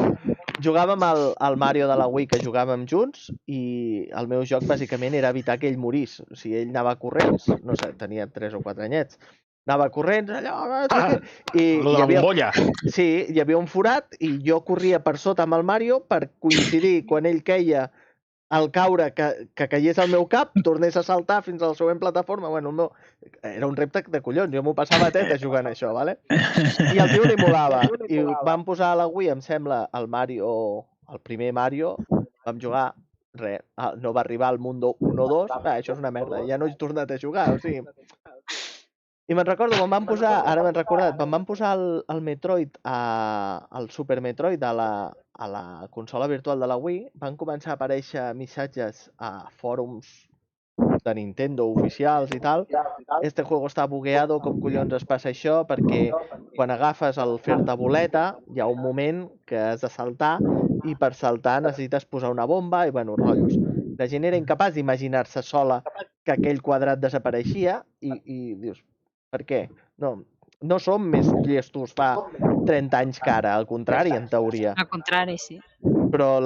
jugàvem al Mario de la Wii que jugàvem junts i el meu joc bàsicament era evitar que ell morís, o sigui, ell anava corrents, no sé, tenia 3 o 4 anyets, anava corrents allò i hi havia un forat i jo corria per sota amb el Mario per coincidir quan ell queia al caure que caigués al meu cap, tornés a saltar fins a la següent plataforma. Bueno, era un repte de collons, jo m'ho passava teta jugant això, vale? I el tio li molava. I vam posar a la Wii, em sembla, el primer Mario, vam jugar, res, no va arribar al Mundo 1 o 2, això és una merda, ja no he tornat a jugar, o sigui... I me'n recordo, ara m'he recordat, quan van posar el Metroid, el Super Metroid a la consola virtual de la Wii, van començar a aparèixer missatges a fòrums de Nintendo oficials i tal, este juego està bugueado, com collons es passa això, perquè quan agafes el fer-te boleta hi ha un moment que has de saltar i per saltar necessites posar una bomba i, bueno, rotllos. La gent era incapaç d'imaginar-se sola que aquell quadrat desapareixia i dius, per què? No som més llestos fa 30 anys que ara, al contrari, en teoria. Al contrari, sí. Però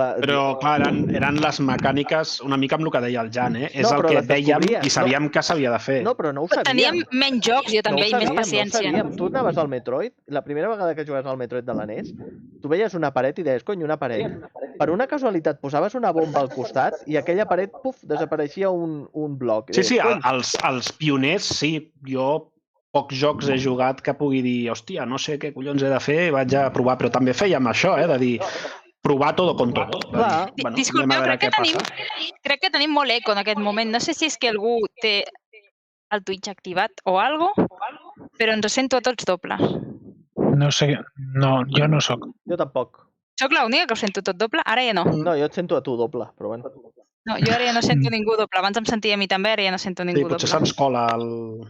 clar, eren les mecàniques, una mica amb el que deia el Jan, és No, el però que les dèiem descobries, i sabíem que s'havia de fer. No, però no ho Però sabíem. teníem menys jocs, jo també, i més paciència. No ho sabíem. Tu anaves al Metroid, la primera vegada que jugaves al Metroid de la NES, tu veies una paret i deies, cony, una paret. Per una casualitat posaves una bomba al costat i aquella paret, puf, desapareixia un bloc. Sí, els pioners, sí. Jo pocs jocs he jugat que pugui dir, hòstia, no sé què collons he de fer, vaig a provar, però també fèiem això, de dir, provar todo con todo. Clar. Disculpeu, crec que tenim molt eco en aquest moment. No sé si és que algú té el Twitch activat o algo, però ens sento a tots dobles. No sé, no, jo no sóc. Jo tampoc. Soc l'única que ho sento tot doble? Ara ja no. No, jo et sento a tu doble, però bueno. No, jo ara ja no sento ningú doble. Abans em sentia a mi també, ara ja no sento ningú doble. Potser se'ns cola el...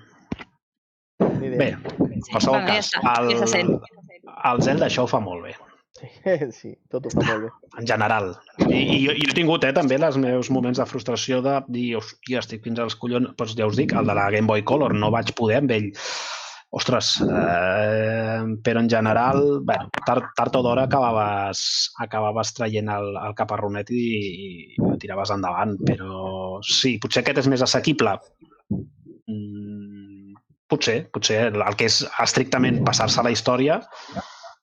Bé, qualsevol cas, el Zelda això ho fa molt bé. Sí, tot ho fa molt bé. En general. I jo he tingut també els meus moments de frustració de dir, hòstia, estic fins als collons, doncs ja us dic, el de la Game Boy Color, no vaig poder amb ell. Ostres, però en general, bé, tard o d'hora acabaves traient el caparronet i tiraves endavant, però sí, potser aquest és més assequible. Potser el que és estrictament passar-se la història,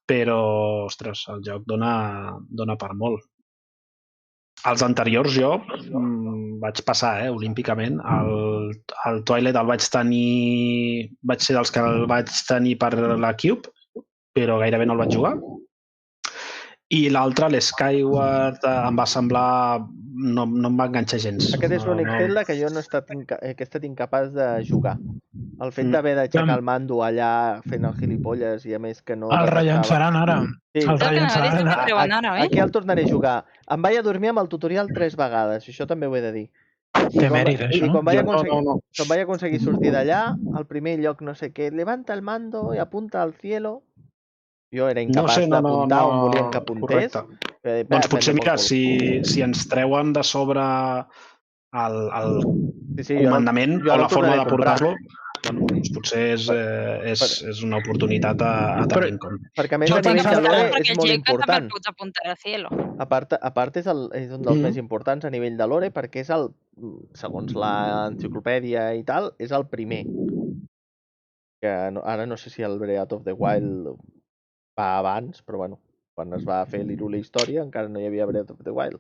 però, ostres, el joc dona per molt. Els anteriors jo vaig passar, olímpicament. El Twilight el vaig ser dels que el vaig tenir per la Cube, però gairebé no el vaig jugar. I l'altre, l'Skyward, em va semblar... no em va enganxar gens. Aquest és l'únic Zelda que jo no he estat incapaç de jugar. El fet d'haver d'aixecar el mando allà fent el gilipolles i a més que no... El rellançaran ara. Sí. El rellançaran ara. Aquí el tornaré a jugar. Em vaig a dormir amb el tutorial 3 vegades, això també ho he de dir. Té mèrit, això. I quan vaig aconseguir sortir d'allà, al primer lloc no sé què, levanta el mando i apunta al cielo. Jo era incapaç d'apuntar on volien que apuntés. Doncs potser, mira, si ens treuen de sobre el comandament o la forma de portar-lo, potser és una oportunitat a tenir en compte. Perquè a més a nivell de lore és molt important. A part és un dels més importants a nivell de lore perquè és el, segons l'enciclopèdia i tal, és el primer. Que ara no sé si el Breath of the Wild va abans, però bueno, quan es va fer l'Hyrule Història encara no hi havia Breath of the Wild.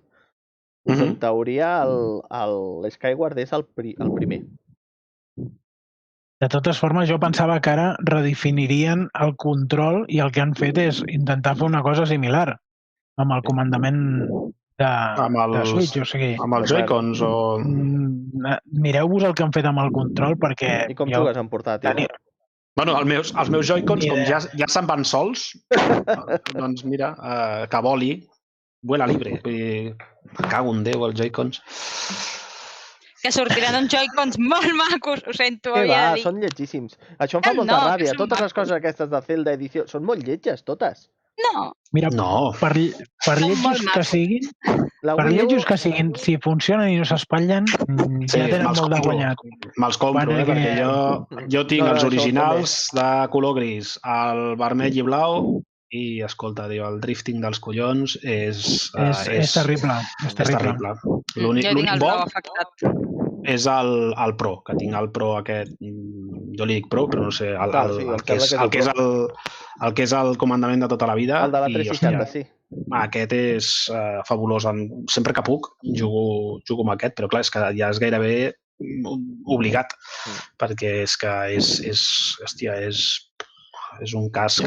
En teoria l'Skyward és el primer. De totes formes, jo pensava que ara redefinirien el control i el que han fet és intentar fer una cosa similar amb el comandament de Switch. O sigui, amb els Joy-Cons o... Mireu-vos el que han fet amb el control perquè... I com jugues en portàtil? Bueno, els meus Joy-Cons, com ja se'n van sols, doncs mira, que voli, vuela libre. Me cago en Déu, els Joy-Cons. Que sortiran uns Joy-Cons molt macos, ho sento, havia de dir. Són lletgíssims. Això em fa molta ràbia. Totes les coses aquestes de Zelda edició són molt lletges, totes. No. Mira, per lletjos que siguin, si funcionen i no s'espatllen, ja tenen molt de guanyat. Me'ls compro, perquè jo tinc els originals de color gris, el vermell i blau, i, escolta, el drifting dels collons és terrible. És terrible. L'únic bo és el Pro, que tinc el Pro aquest, jo li dic Pro, però no sé, el que és el comandament de tota la vida. El de la 360, sí. Aquest és fabulós. Sempre que puc jugo amb aquest, però clar, és que ja és gairebé obligat, perquè és que és un casc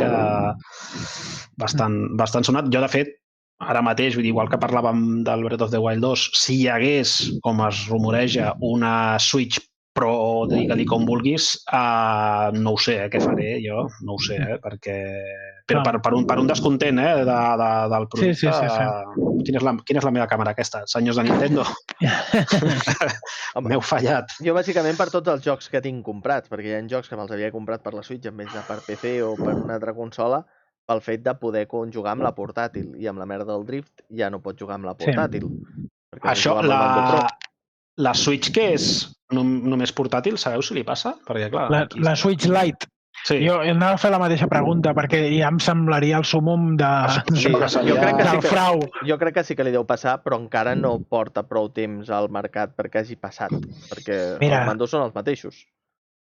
bastant sonat. Jo, de fet, ara mateix, igual que parlàvem del Breath of the Wild 2, si hi hagués, com es rumoreja, una Switch Pro, digue-li com vulguis, no ho sé, què faré jo, no ho sé, perquè... Però per un descontent del producte, quina és la meva càmera aquesta? Senyors de Nintendo? M'heu fallat. Jo bàsicament per tots els jocs que tinc comprats, perquè hi ha jocs que me'ls havia comprat per la Switch en vez de per PC o per una altra consola, pel fet de poder conjugar amb la portàtil, i amb la merda del Drift ja no pots jugar amb la portàtil. Això, la Switch que és només portàtil, sabeu si li passa? Perquè, clar, la Switch Lite. Sí. Jo anava a fer la mateixa pregunta, perquè ja em semblaria el súmum del frau. Jo crec que sí que li deu passar, però encara no porta prou temps al mercat perquè hagi passat, perquè els mandos són els mateixos.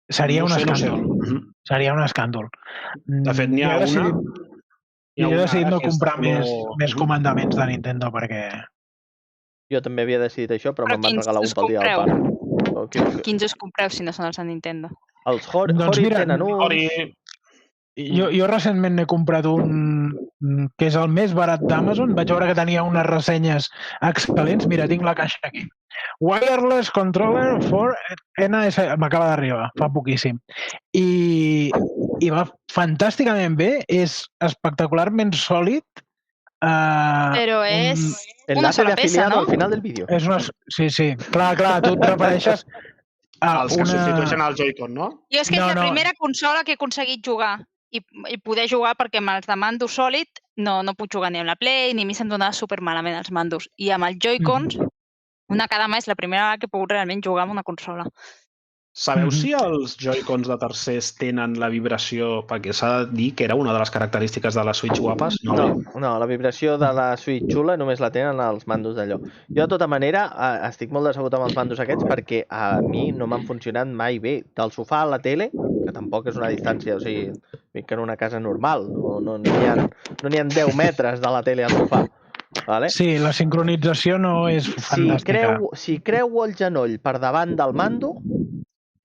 Seria un escàndol. Seria un escàndol. De fet, n'hi ha una... Jo he decidit no comprar més comandaments de Nintendo, perquè... Jo també havia decidit això, però me'n van regalar un pel dia del pare. Quins us compreu si no són els de Nintendo? Els Hori tenen uns... Jo recentment n'he comprat un que és el més barat d'Amazon. Vaig veure que tenia unes ressenyes excel·lents. Mira, tinc la caixa aquí. Wireless Controller for NS... M'acaba d'arribar, fa poquíssim. I va fantàsticament bé. És espectacularment sòlid. Però és una sola peça, no? Al final del vídeo. Sí. Clar, tu et refereixes els que substitueixen el Joy-Con, no? Jo és que és la primera consola que he aconseguit jugar i poder jugar perquè amb els de mando sòlid no puc jugar ni amb la Play ni a mi se'm donava supermalament els mandos. I amb els Joy-Cons, una cada mà és la primera vegada que he pogut realment jugar amb una consola. Sabeu si els Joy-Cons de tercers tenen la vibració? Perquè s'ha de dir que era una de les característiques de la Switch guapes. No, la vibració de la Switch xula només la tenen els mandos d'allò. Jo, de tota manera, estic molt decebut amb els mandos aquests perquè a mi no m'han funcionat mai bé. Del sofà a la tele, que tampoc és una distància, o sigui, que en una casa normal, no n'hi ha 10 metres de la tele al sofà. Vale? Sí, la sincronització no és fantàstica. Si creu el genoll per davant del mando,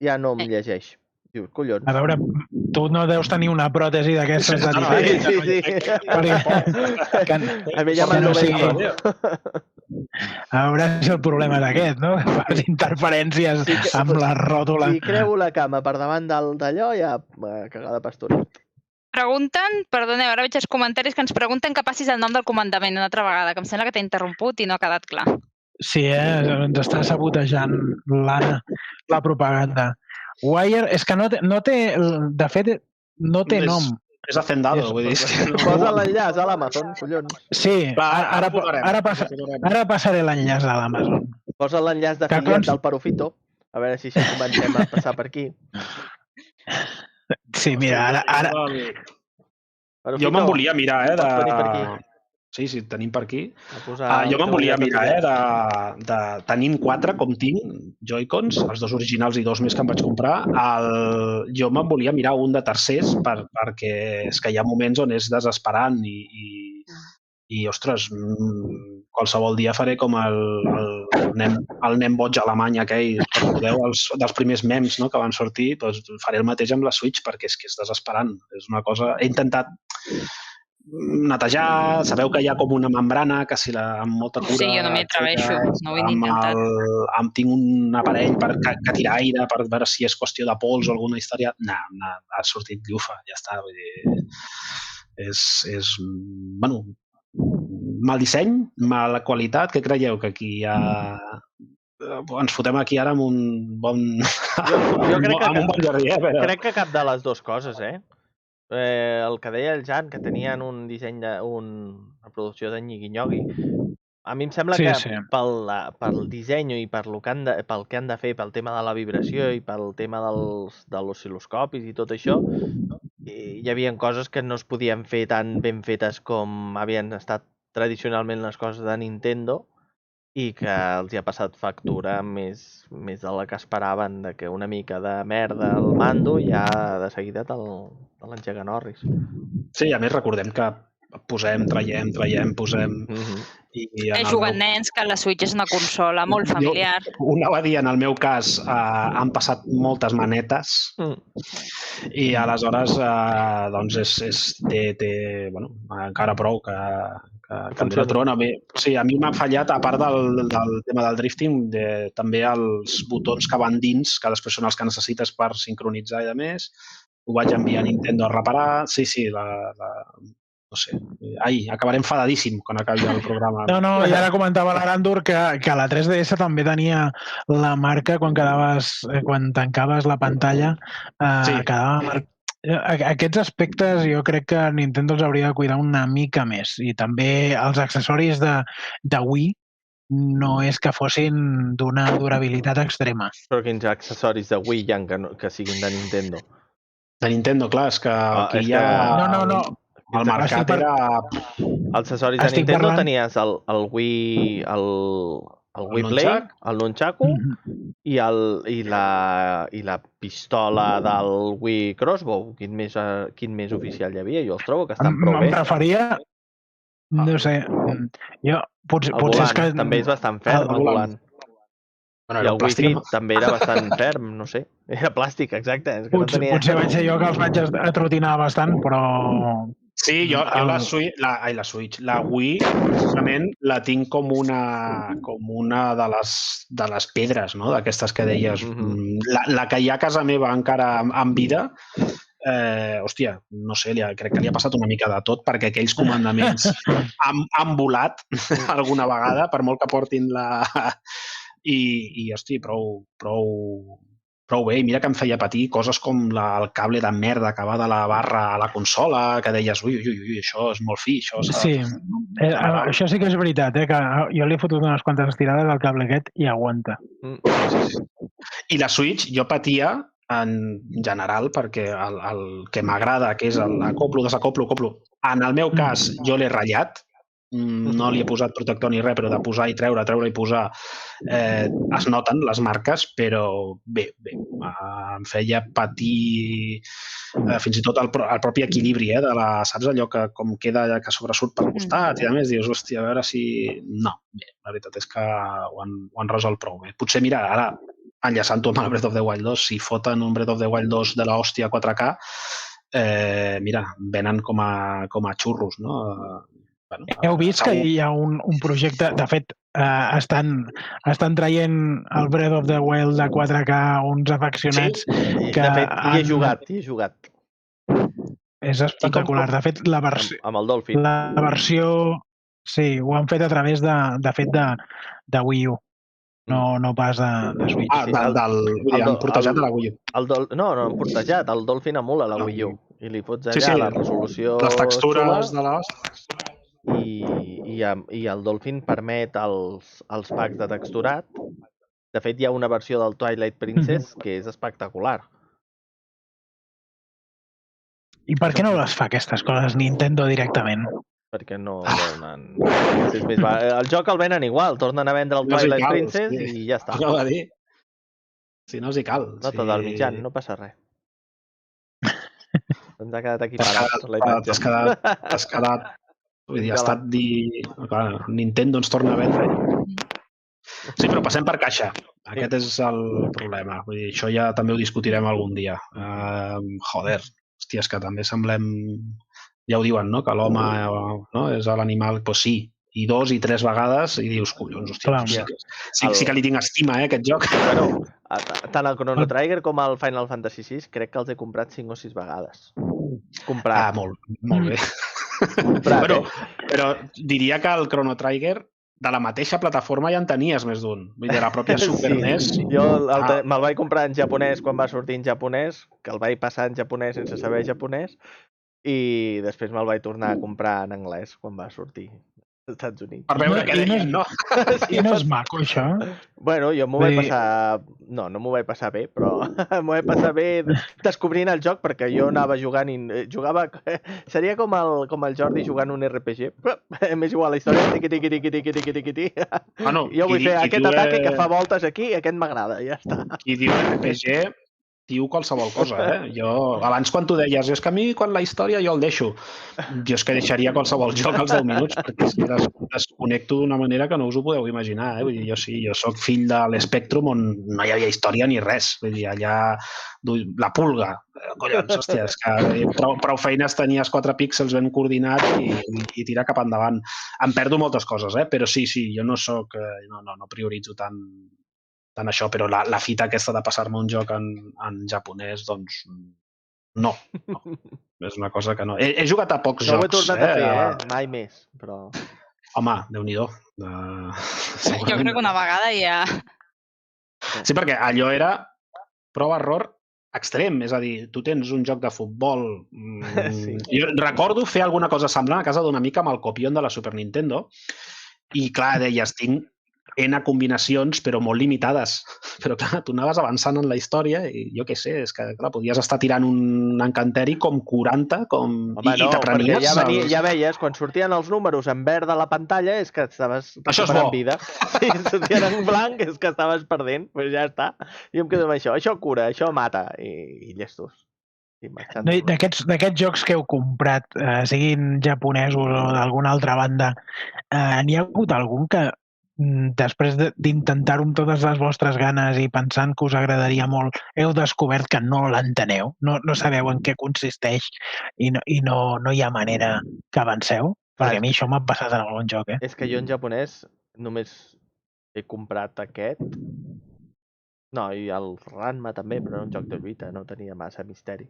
ja no em llegeix. Dius, collons. A veure, tu no deus tenir una pròtesi d'aquestes de Sí. A mi ja m'han A veure si el problema és aquest, no? Les interferències amb la ròtula. Si creu la cama per davant d'allò, ja cagada pastoret. Pregunten, perdoneu, ara veig els comentaris que ens pregunten que passis el nom del comandament una altra vegada, que em sembla que t'he interromput i no ha quedat clar. Sí, ens està sabotejant l'Anna, la propaganda. Wire, és que no té, de fet, no té nom. És hacendado, vull dir. Posa l'enllaç a l'Amazon, collons. Sí, ara passaré l'enllaç a l'Amazon. Posa l'enllaç d'afiliat del Parofito, a veure si comencem a passar per aquí. Sí, mira, ara... Jo me'n volia mirar, Sí, tenim per aquí. Jo me'n volia mirar, tenint 4 com tinc, Joy-Cons, els 2 originals i 2 més que em vaig comprar, jo me'n volia mirar un de tercers perquè és que hi ha moments on és desesperant i ostres, qualsevol dia faré com el nen boig alemany aquell, recordeu, dels primers memes que van sortir, doncs faré el mateix amb la Switch perquè és que és desesperant. És una cosa... He intentat netejar, sabeu que hi ha com una membrana que si amb molta cura... Sí, jo no m'hi atreveixo, no ho he intentat. Tinc un aparell que tira aire per veure si és qüestió de pols o alguna història. No, ha sortit llufa, ja està. Vull dir, és bueno, mal disseny, mala qualitat. Què creieu que aquí hi ha... Ens fotem aquí ara amb un bon... Jo crec que cap de les dues coses, el que deia el Jan, que tenien un disseny una producció de nyigui-nyogui, a mi em sembla que pel disseny i pel que han de fer, pel tema de la vibració i pel tema de l'oscil·loscopis i tot això, hi havia coses que no es podien fer tan ben fetes com havien estat tradicionalment les coses de Nintendo i que els hi ha passat factura més de la que esperaven, de que una mica de merda al mando ja de seguida te l'engeguen orris. Sí, a més recordem que posem, traiem, posem... I He jugat nens, que la Switch és una consola molt familiar. Ho anava a dir, en el meu cas, han passat moltes manetes i aleshores té encara prou que el Tron. Sí, a mi m'ha fallat, a part del tema del drifting, també els botons que van dins, que després són els que necessites per sincronitzar i de més. Ho vaig enviar a Nintendo a reparar. Sí, no sé, acabaré enfadadíssim quan acabi el programa. No, i ara comentava l'Arandur que la 3DS també tenia la marca quan tancaves la pantalla, quedava marcat. Aquests aspectes jo crec que Nintendo els hauria de cuidar una mica més, i també els accessoris de Wii no és que fossin d'una durabilitat extrema. Però quins accessoris de Wii hi ha que siguin de Nintendo? De Nintendo, clar, és que aquí hi ha... No. El mercat era... Els accessoris de Nintendo tenies el Wii, el Wii Play, el Nunchaku i la pistola del Wii Crossbow. Quin més oficial hi havia? Jo els trobo que estan prou bé. Em referia... No sé, jo... El volant també és bastant ferm, el volant. I el Wii Fit també era bastant ferm, no sé. Era plàstic, exacte. Potser vaig ser jo que els vaig atrotinar bastant, però... Sí, jo la Switch, la Wii, precisament, la tinc com una de les pedres, no?, d'aquestes que deies. La que hi ha a casa meva encara en vida, hòstia, no sé, crec que li ha passat una mica de tot, perquè aquells comandaments han volat alguna vegada, per molt que portin la... I hòstia, prou bé. I mira que em feia patir coses com el cable de merda que va de la barra a la consola, que deies, ui, això és molt fi, això... Sí, això sí que és veritat, que jo li he fotut unes quantes estirades al cable aquest i aguanta. I la Switch jo patia en general, perquè el que m'agrada, que és l'acoplo, desacoplo, en el meu cas jo l'he ratllat, no li he posat protector ni res, però de posar i treure i posar es noten les marques, però bé, em feia patir fins i tot el propi equilibri, saps allò que com queda que sobresurt pel costat i a més dius, hòstia, a veure si... No, bé, la veritat és que ho han resolt prou bé. Potser, mira, ara enllaçant-ho amb el Breath of the Wild 2, si foten un Breath of the Wild 2 de l'hòstia 4K, mira, venen com a xurros, no? Heu vist que hi ha un projecte, de fet, estan traient el Breath of the Wild de 4K uns afeccionats que... De fet, hi he jugat. És espectacular. De fet, la versió... Amb el Dolphin. La versió... Sí, ho han fet a través de Wii U. No pas de Switch. Han portejat a la Wii U. No, han portejat. El Dolphin emula la Wii U. I li fots allà la resolució... Les textures de les... I el Dolphin permet els packs de texturat. De fet, hi ha una versió del Twilight Princess que és espectacular. I per què no les fa aquestes coses Nintendo directament? Perquè no donen... El joc el venen igual, tornen a vendre el Twilight Princess i ja està. No va dir. Si no els hi cal. Nota del mitjan, no passa res. Ens ha quedat aquí parat la imatge. T'has quedat... Vull dir, ha estat dir... Clar, Nintendo ens torna a vendre. Sí, però passem per caixa. Aquest és el problema. Vull dir, això ja també ho discutirem algun dia. Joder, hòstia, és que també semblem... Ja ho diuen, no?, que l'home és l'animal, doncs sí, i 2 i 3 vegades, i dius, collons, hòstia, sí que li tinc estima, aquest joc. Bueno, tant el Chrono Trigger com el Final Fantasy VI crec que els he comprat 5 o 6 vegades. Comprat. Molt bé. Però diria que el Chrono Trigger de la mateixa plataforma ja en tenies més d'un. Vull dir, la pròpia Super NES... Jo me'l vaig comprar en japonès quan va sortir en japonès, que el vaig passar en japonès sense saber japonès, i després me'l vaig tornar a comprar en anglès quan va sortir als Estats Units. Per veure què deien, no? I no és maco, això? Bueno, jo m'ho vaig passar... No m'ho vaig passar bé, però m'ho vaig passar bé descobrint el joc, perquè jo anava jugant i jugava... Seria com el Jordi jugant un RPG. M'és igual la història. Tiqui. Jo vull fer aquest ataque que fa voltes aquí i aquest m'agrada, ja està. Qui diu RPG Diu qualsevol cosa, Jo, abans quan tu deies, és que a mi quan la història jo el deixo. Jo és que deixaria qualsevol joc als 10 minuts perquè és que desconnecto d'una manera que no us ho podeu imaginar. Vull dir, jo soc fill de l'Spectrum on no hi havia història ni res. Vull dir, allà la pulga. Collons, hòstia, és que prou feines tenies 4 píxels ben coordinats i tirar cap endavant. Em perdo moltes coses, però sí, jo no soc... No prioritzo tant això, però la fita aquesta de passar-me un joc en japonès, doncs no. És una cosa que no. He jugat a pocs jocs. No ho he tornat a fer, mai més, però... Home, Déu-n'hi-do. Jo crec que una vegada ja... Sí, perquè allò era prova-error extrem, és a dir, tu tens un joc de futbol... Jo recordo fer alguna cosa semblant a casa d'un amic amb el copion de la Super Nintendo i, clar, deies, tinc N combinacions, però molt limitades. Però, clar, tu anaves avançant en la història i jo què sé, és que, clar, podies estar tirant un encanteri com 40, i t'aprenies... Perquè ja veies, quan sortien els números en verd de la pantalla, és que estaves recuperant vida. Si sortien en blanc, és que estaves perdent. Doncs ja està. Jo em quedo amb això. Això cura, això mata. I llestos. D'aquests jocs que heu comprat, siguin japonesos o d'alguna altra banda, n'hi ha hagut algun que després d'intentar-ho amb totes les vostres ganes i pensant que us agradaria molt, heu descobert que no l'enteneu, no sabeu en què consisteix i no hi ha manera que avanceu? Perquè a mi això m'ha passat en algun joc, És que jo en japonès només he comprat aquest. No, i el Ranma també, però era un joc de lluita, no tenia massa misteri.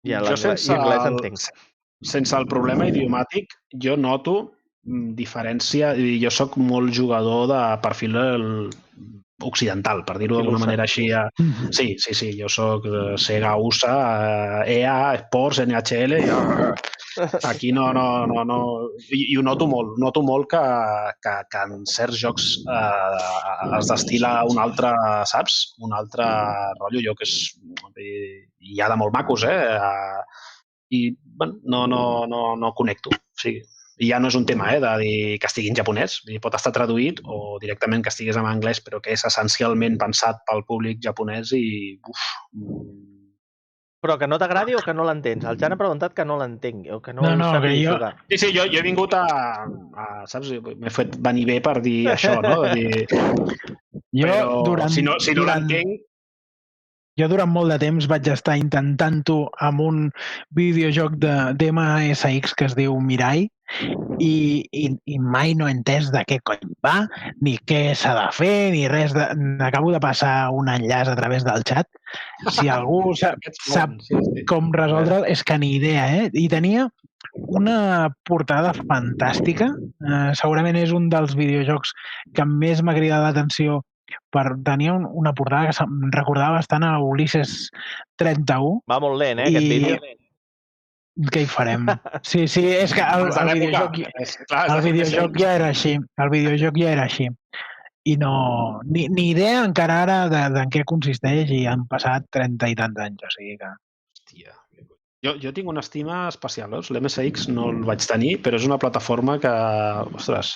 I l'anglès entenc. Sense el problema idiomàtic, jo noto diferència, jo sóc molt jugador de perfil occidental, per dir-ho d'alguna manera així. Sí, jo sóc Sega, USA, EA, Sports, NHL, aquí no... I ho noto molt que en certs jocs es destila un altre, saps? Un altre rotllo, jo que és... Hi ha de molt macos, I, bueno, no connecto, o sigui... I ja no és un tema de dir que estigui en japonès, pot estar traduït o directament que estigués en anglès, però que és essencialment pensat pel públic japonès i... Però que no t'agradi o que no l'entens? El Jan ha preguntat que no l'entenc o que no sabi jugar. Sí, jo he vingut saps? M'he fet venir bé per dir això, no? Però si no l'entenc... Jo durant molt de temps vaig estar intentant-ho amb un videojoc d'MSX que es diu Mirai i mai no he entès de què cony va, ni què s'ha de fer, ni res. Acabo de passar un enllaç a través del xat. Si algú sap com resoldre'l, és que ni idea, I tenia una portada fantàstica. Segurament és un dels videojocs que més m'ha cridat l'atenció. Tenia una portada que em recordava bastant a Ulisses 31. Va molt lent, aquest vídeo. Què hi farem? Sí, és que el videojoc ja era així. El videojoc ja era així. I no... Ni idea encara ara d'en què consisteix i han passat 30 i tants anys, o sigui que... Hòstia. Jo tinc una estima especial, l'MSX no el vaig tenir, però és una plataforma que... Ostres...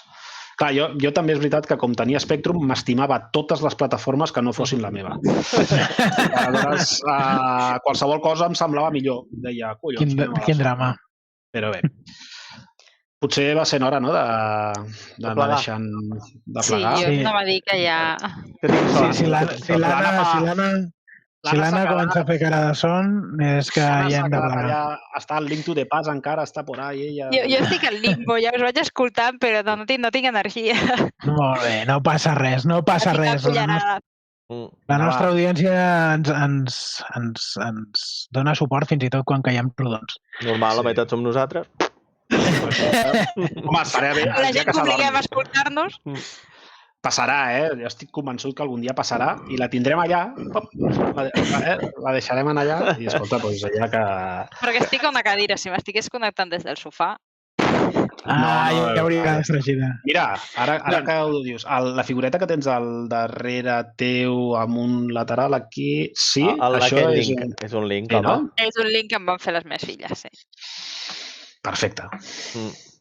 Clar, jo també és veritat que com tenia Spectrum m'estimava totes les plataformes que no fossin la meva. Aleshores, qualsevol cosa em semblava millor. Deia, collons... Quin drama. Però bé, potser va ser hora, no?, d'anar deixant de plegar. Sí, jo anava a dir que ja... Si l'Anna comença a fer cara de son, és que ja hem de plegar. Està el Link to the Past encara, està por ahí. Jo estic al limbo, ja us vaig escoltant, però no tinc energia. Molt bé, no passa res. La nostra audiència ens dona suport fins i tot quan caiem rodons. Normal, la meitat som nosaltres. Home, estaria bé. La gent que obliguem a escoltar-nos... Passarà, jo estic convençut que algun dia passarà i la tindrem allà, la deixarem allà i escolta, doncs allà que... Perquè estic a una cadira, si m'estigués connectant des del sofà... ja hauria d'estar així. Mira, ara que ho dius, la figureta que tens al darrere teu amb un lateral aquí, sí, això és un link, no? És un link que em van fer les meves filles, sí. Perfecte.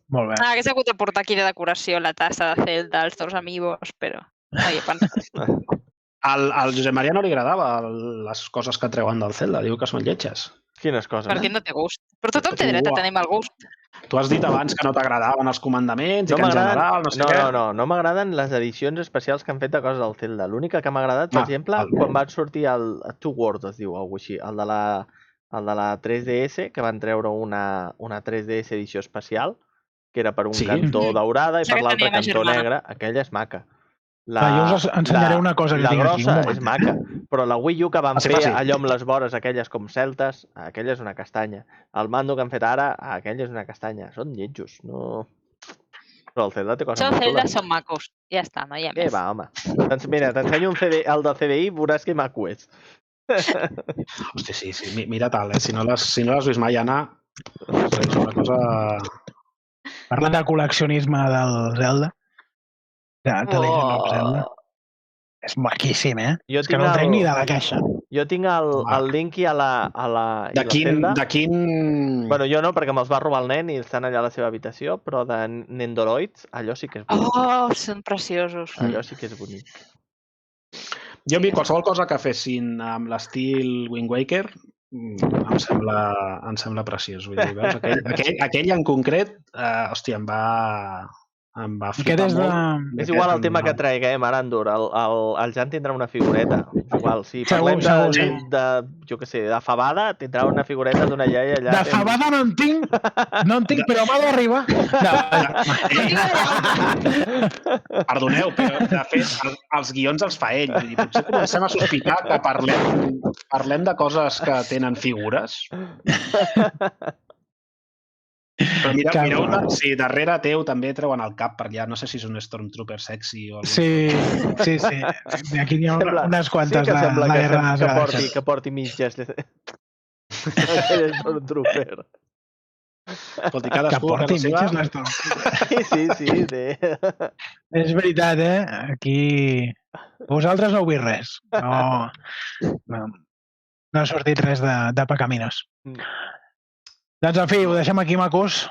Molt bé. Hauria hagut de portar aquí de decoració la tassa de Zelda, els dos amigos, però no hi he pensat. Al Josep Maria no li agradava les coses que treuen del Zelda. Diu que són lletges. Quines coses? Perquè no té gust. Però tothom té dret a tenir mal gust. Tu has dit abans que no t'agradaven els comandaments i No que en m'agraden- general no sé què. No m'agraden les edicions especials que han fet de coses del Zelda. L'única que m'ha agradat, per exemple, el- quan van sortir el Two Worlds, es diu, alguna així, el de la 3DS, que van treure una 3DS edició especial, que era per un Sí. cantó daurada i Això per que l'altre tenia ma cantó germana. negre. Aquella és maca. Jo us ensenyaré una cosa que la tinc aquí, un grossa moment. és maca, però la Wii U que van Passi, fer passi. allò amb les vores aquelles com celtes, aquella és una castanya. El mando que han fet ara, aquella és una castanya. Són lletjos, no... Però el Zelda té coses Són molt Zelda, xules. són macos. Ja està, no hi ha Què més. va, home. Doncs mira, t'ensenyo el de CDI, veuràs que maco és. Hòstia, sí. Mira tal, eh? Si no l'has vist mai anar, és una cosa... Parlant de col·leccionisme del Zelda, de Legend of Zelda, és maquíssim, eh? Jo És que tinc no el trec el- ni de la caixa. Jo tinc el link i la De Zelda. quin... Bueno, jo no, perquè me'ls va robar el nen i estan allà a la seva habitació, però de Nendoroids, allò sí que és bonic. Oh, són preciosos. Allò sí que és bonic. Jo a mi qualsevol cosa que fessin amb l'estil Wind Waker em sembla preciós. Vull dir, veus? Aquell en concret, hòstia, em va Aquest flipar és de... molt. És igual el tema que traiguem, Arandur. El Jan tindrà una figureta. És igual, si parlem Segur. de, jo què sé, de fabada, tindrà una figureta d'una iaia allà. De fabada no en tinc, però m'ha d'arribar. Perdoneu, però de fet els guions els fa ell. Vull dir, potser comencem a sospitar que parlem de coses que tenen figures. Però mireu, si darrere teu també treuen el cap per allà, no sé si és un Stormtrooper sexy o alguna Sí. Aquí hi ha unes quantes sí que sembla de guerra de les que galàxies. porti mitges. Aquell és un trooper. Escolti, Que cadascú a porti casa seva. mitges l'Storm. Sí. És veritat, eh? Aquí... Vosaltres no heu vist res. No ha sortit res de pecaminos. Doncs, en fi, ho deixem aquí, macos.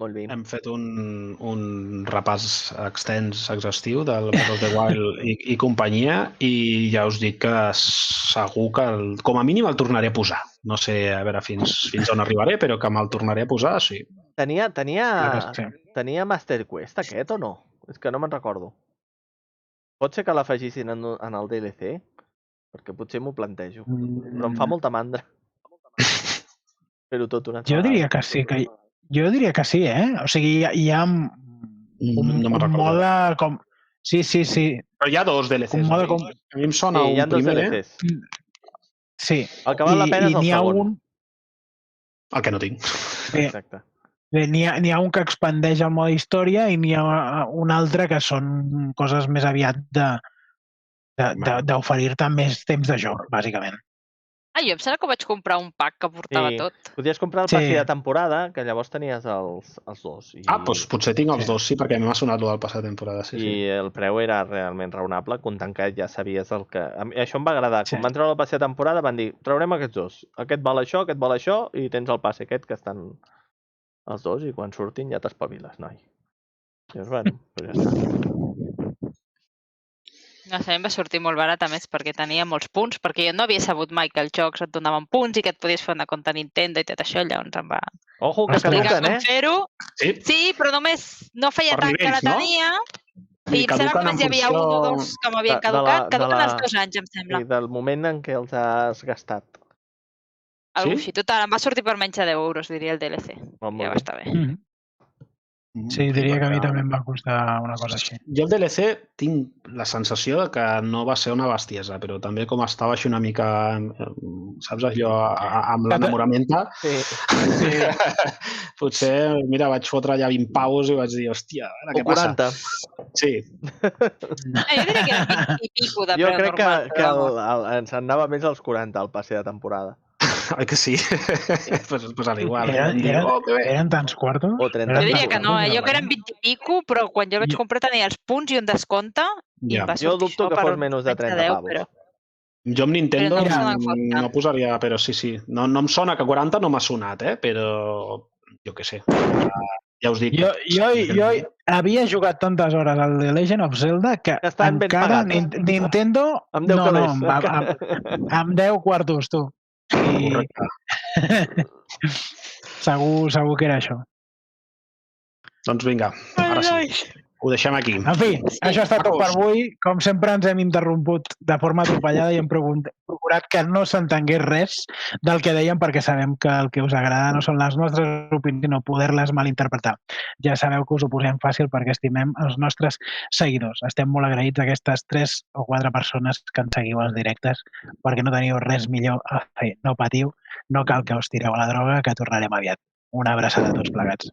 Molt bé. Hem fet un repàs extens, exhaustiu del Breath of the Wild i companyia, i ja us dic que segur que com a mínim el tornaré a posar. No sé a veure fins on arribaré, però que me'l tornaré a posar, sí. Tenia Master Quest aquest o no? És que no me'n recordo. Pot ser que l'afegissin en el DLC? Perquè potser m'ho plantejo. Però em fa molta mandra. Fer-ho tot una altra Jo diria que sí, eh? O sigui, hi ha un mode com... Sí. Però hi ha dos DLCs. Un mode com... A mi em sona hi ha un dos primer, DLCs. Sí. El que val la pena és el segon. El que no tinc. Exacte. N'hi ha un que expandeix el mode història i n'hi ha un altre que són coses més aviat d'oferir-te més temps de joc, bàsicament. Jo em sembla que vaig comprar un pack que portava tot. Podies comprar el passi de temporada, que llavors tenies els dos. Doncs potser tinc els dos, sí, perquè m'ha sonat el passi de temporada. Sí. I el preu era realment raonable, comptant que ja sabies el que... Això em va agradar. Quan van treure el passi de temporada van dir, traurem aquests dos. Aquest val això, i tens el passi aquest, que estan els dos, i quan surtin ja t'espaviles, noi. Llavors, bueno, ja està. No sé, em va sortir molt barat, a més, perquè tenia molts punts, perquè jo no havia sabut mai que els jocs et donaven punts i que et podies fer una compte Nintendo i tot això, llavors em va... Ojo, que caduquen, eh? Fer-ho. Sí, però només no feia tant que la tenia. I em sembla que només hi havia un o dos que m'havien caducat. Caduquen els 2 anys, em sembla. Sí, del moment en què els has gastat. Algo així. Total, em va sortir per menys de 10 euros, diria el DLC. Ja va estar bé. Sí, diria que a mi també em va costar una cosa així. Jo el DLC tinc la sensació de que no va ser una bestiesa, però també com estava així una mica, saps allò, amb l'enamoramenta, potser, mira, vaig fotre allà 20 paus i vaig dir, hòstia, a veure què passa. O 40. Sí. Jo diria que era 20 i pico de preu normal. Jo crec que ens anava més als 40 al passi de temporada. Oi que sí? Pues al igual. Eren tants quartos? O 30. Jo diria que no, jo que eren 20 i pico, però quan jo vaig comprar tenia els punts i un descompte i em va sortir jo dubto que fos menys de 30 pavos. Jo amb Nintendo no posaria, però sí. No em sona que 40 no m'ha sonat, però jo què sé. Ja us dic. Jo havia jugat tantes hores al The Legend of Zelda que Estan ben encara pagats. Nintendo... Amb 10 calés. Amb 10 quartos, tu. Correcte. Segur que era això. Doncs vinga, ara sí. Ho deixem aquí. En fi, això ha estat tot per avui. Com sempre ens hem interromput de forma atropellada i hem procurat que no s'entengués res del que dèiem perquè sabem que el que us agrada no són les nostres opinions, sinó poder-les malinterpretar. Ja sabeu que us ho posem fàcil perquè estimem els nostres seguidors. Estem molt agraïts a aquestes 3 o 4 persones que ens seguiu als directes perquè no teniu res millor a fer. No patiu, no cal que us tireu a la droga, que tornarem aviat. Una abraçada a tots plegats.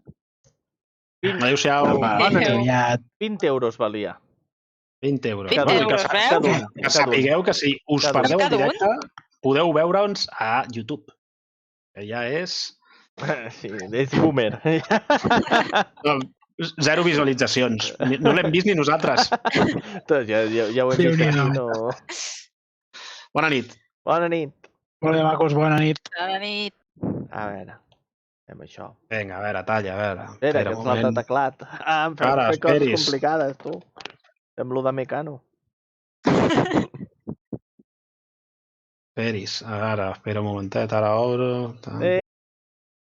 Adéu-siau. Bona nit. Aviat. 20 euros valia. 20 euros. 20 Bueno, euros, veus? que sapigueu que si us Cada un. perdeu el Cada un? directe, podeu veure'ns a YouTube. Que ja és... Sí, és boomer. No, 0 visualitzacions. No l'hem vist ni nosaltres. Ja ho hem vist aquí, no... Bona nit. Bona nit. Molt bé, macos, bona nit. Bona nit. A veure, fem això. Vinga, a veure, talla, a veure. Espera, que és l'altre teclat. Em feu Ara, fer coses esperis. complicades, tu. Amb lo de Mecano. Esperis. A veure, espera un momentet, ara obro...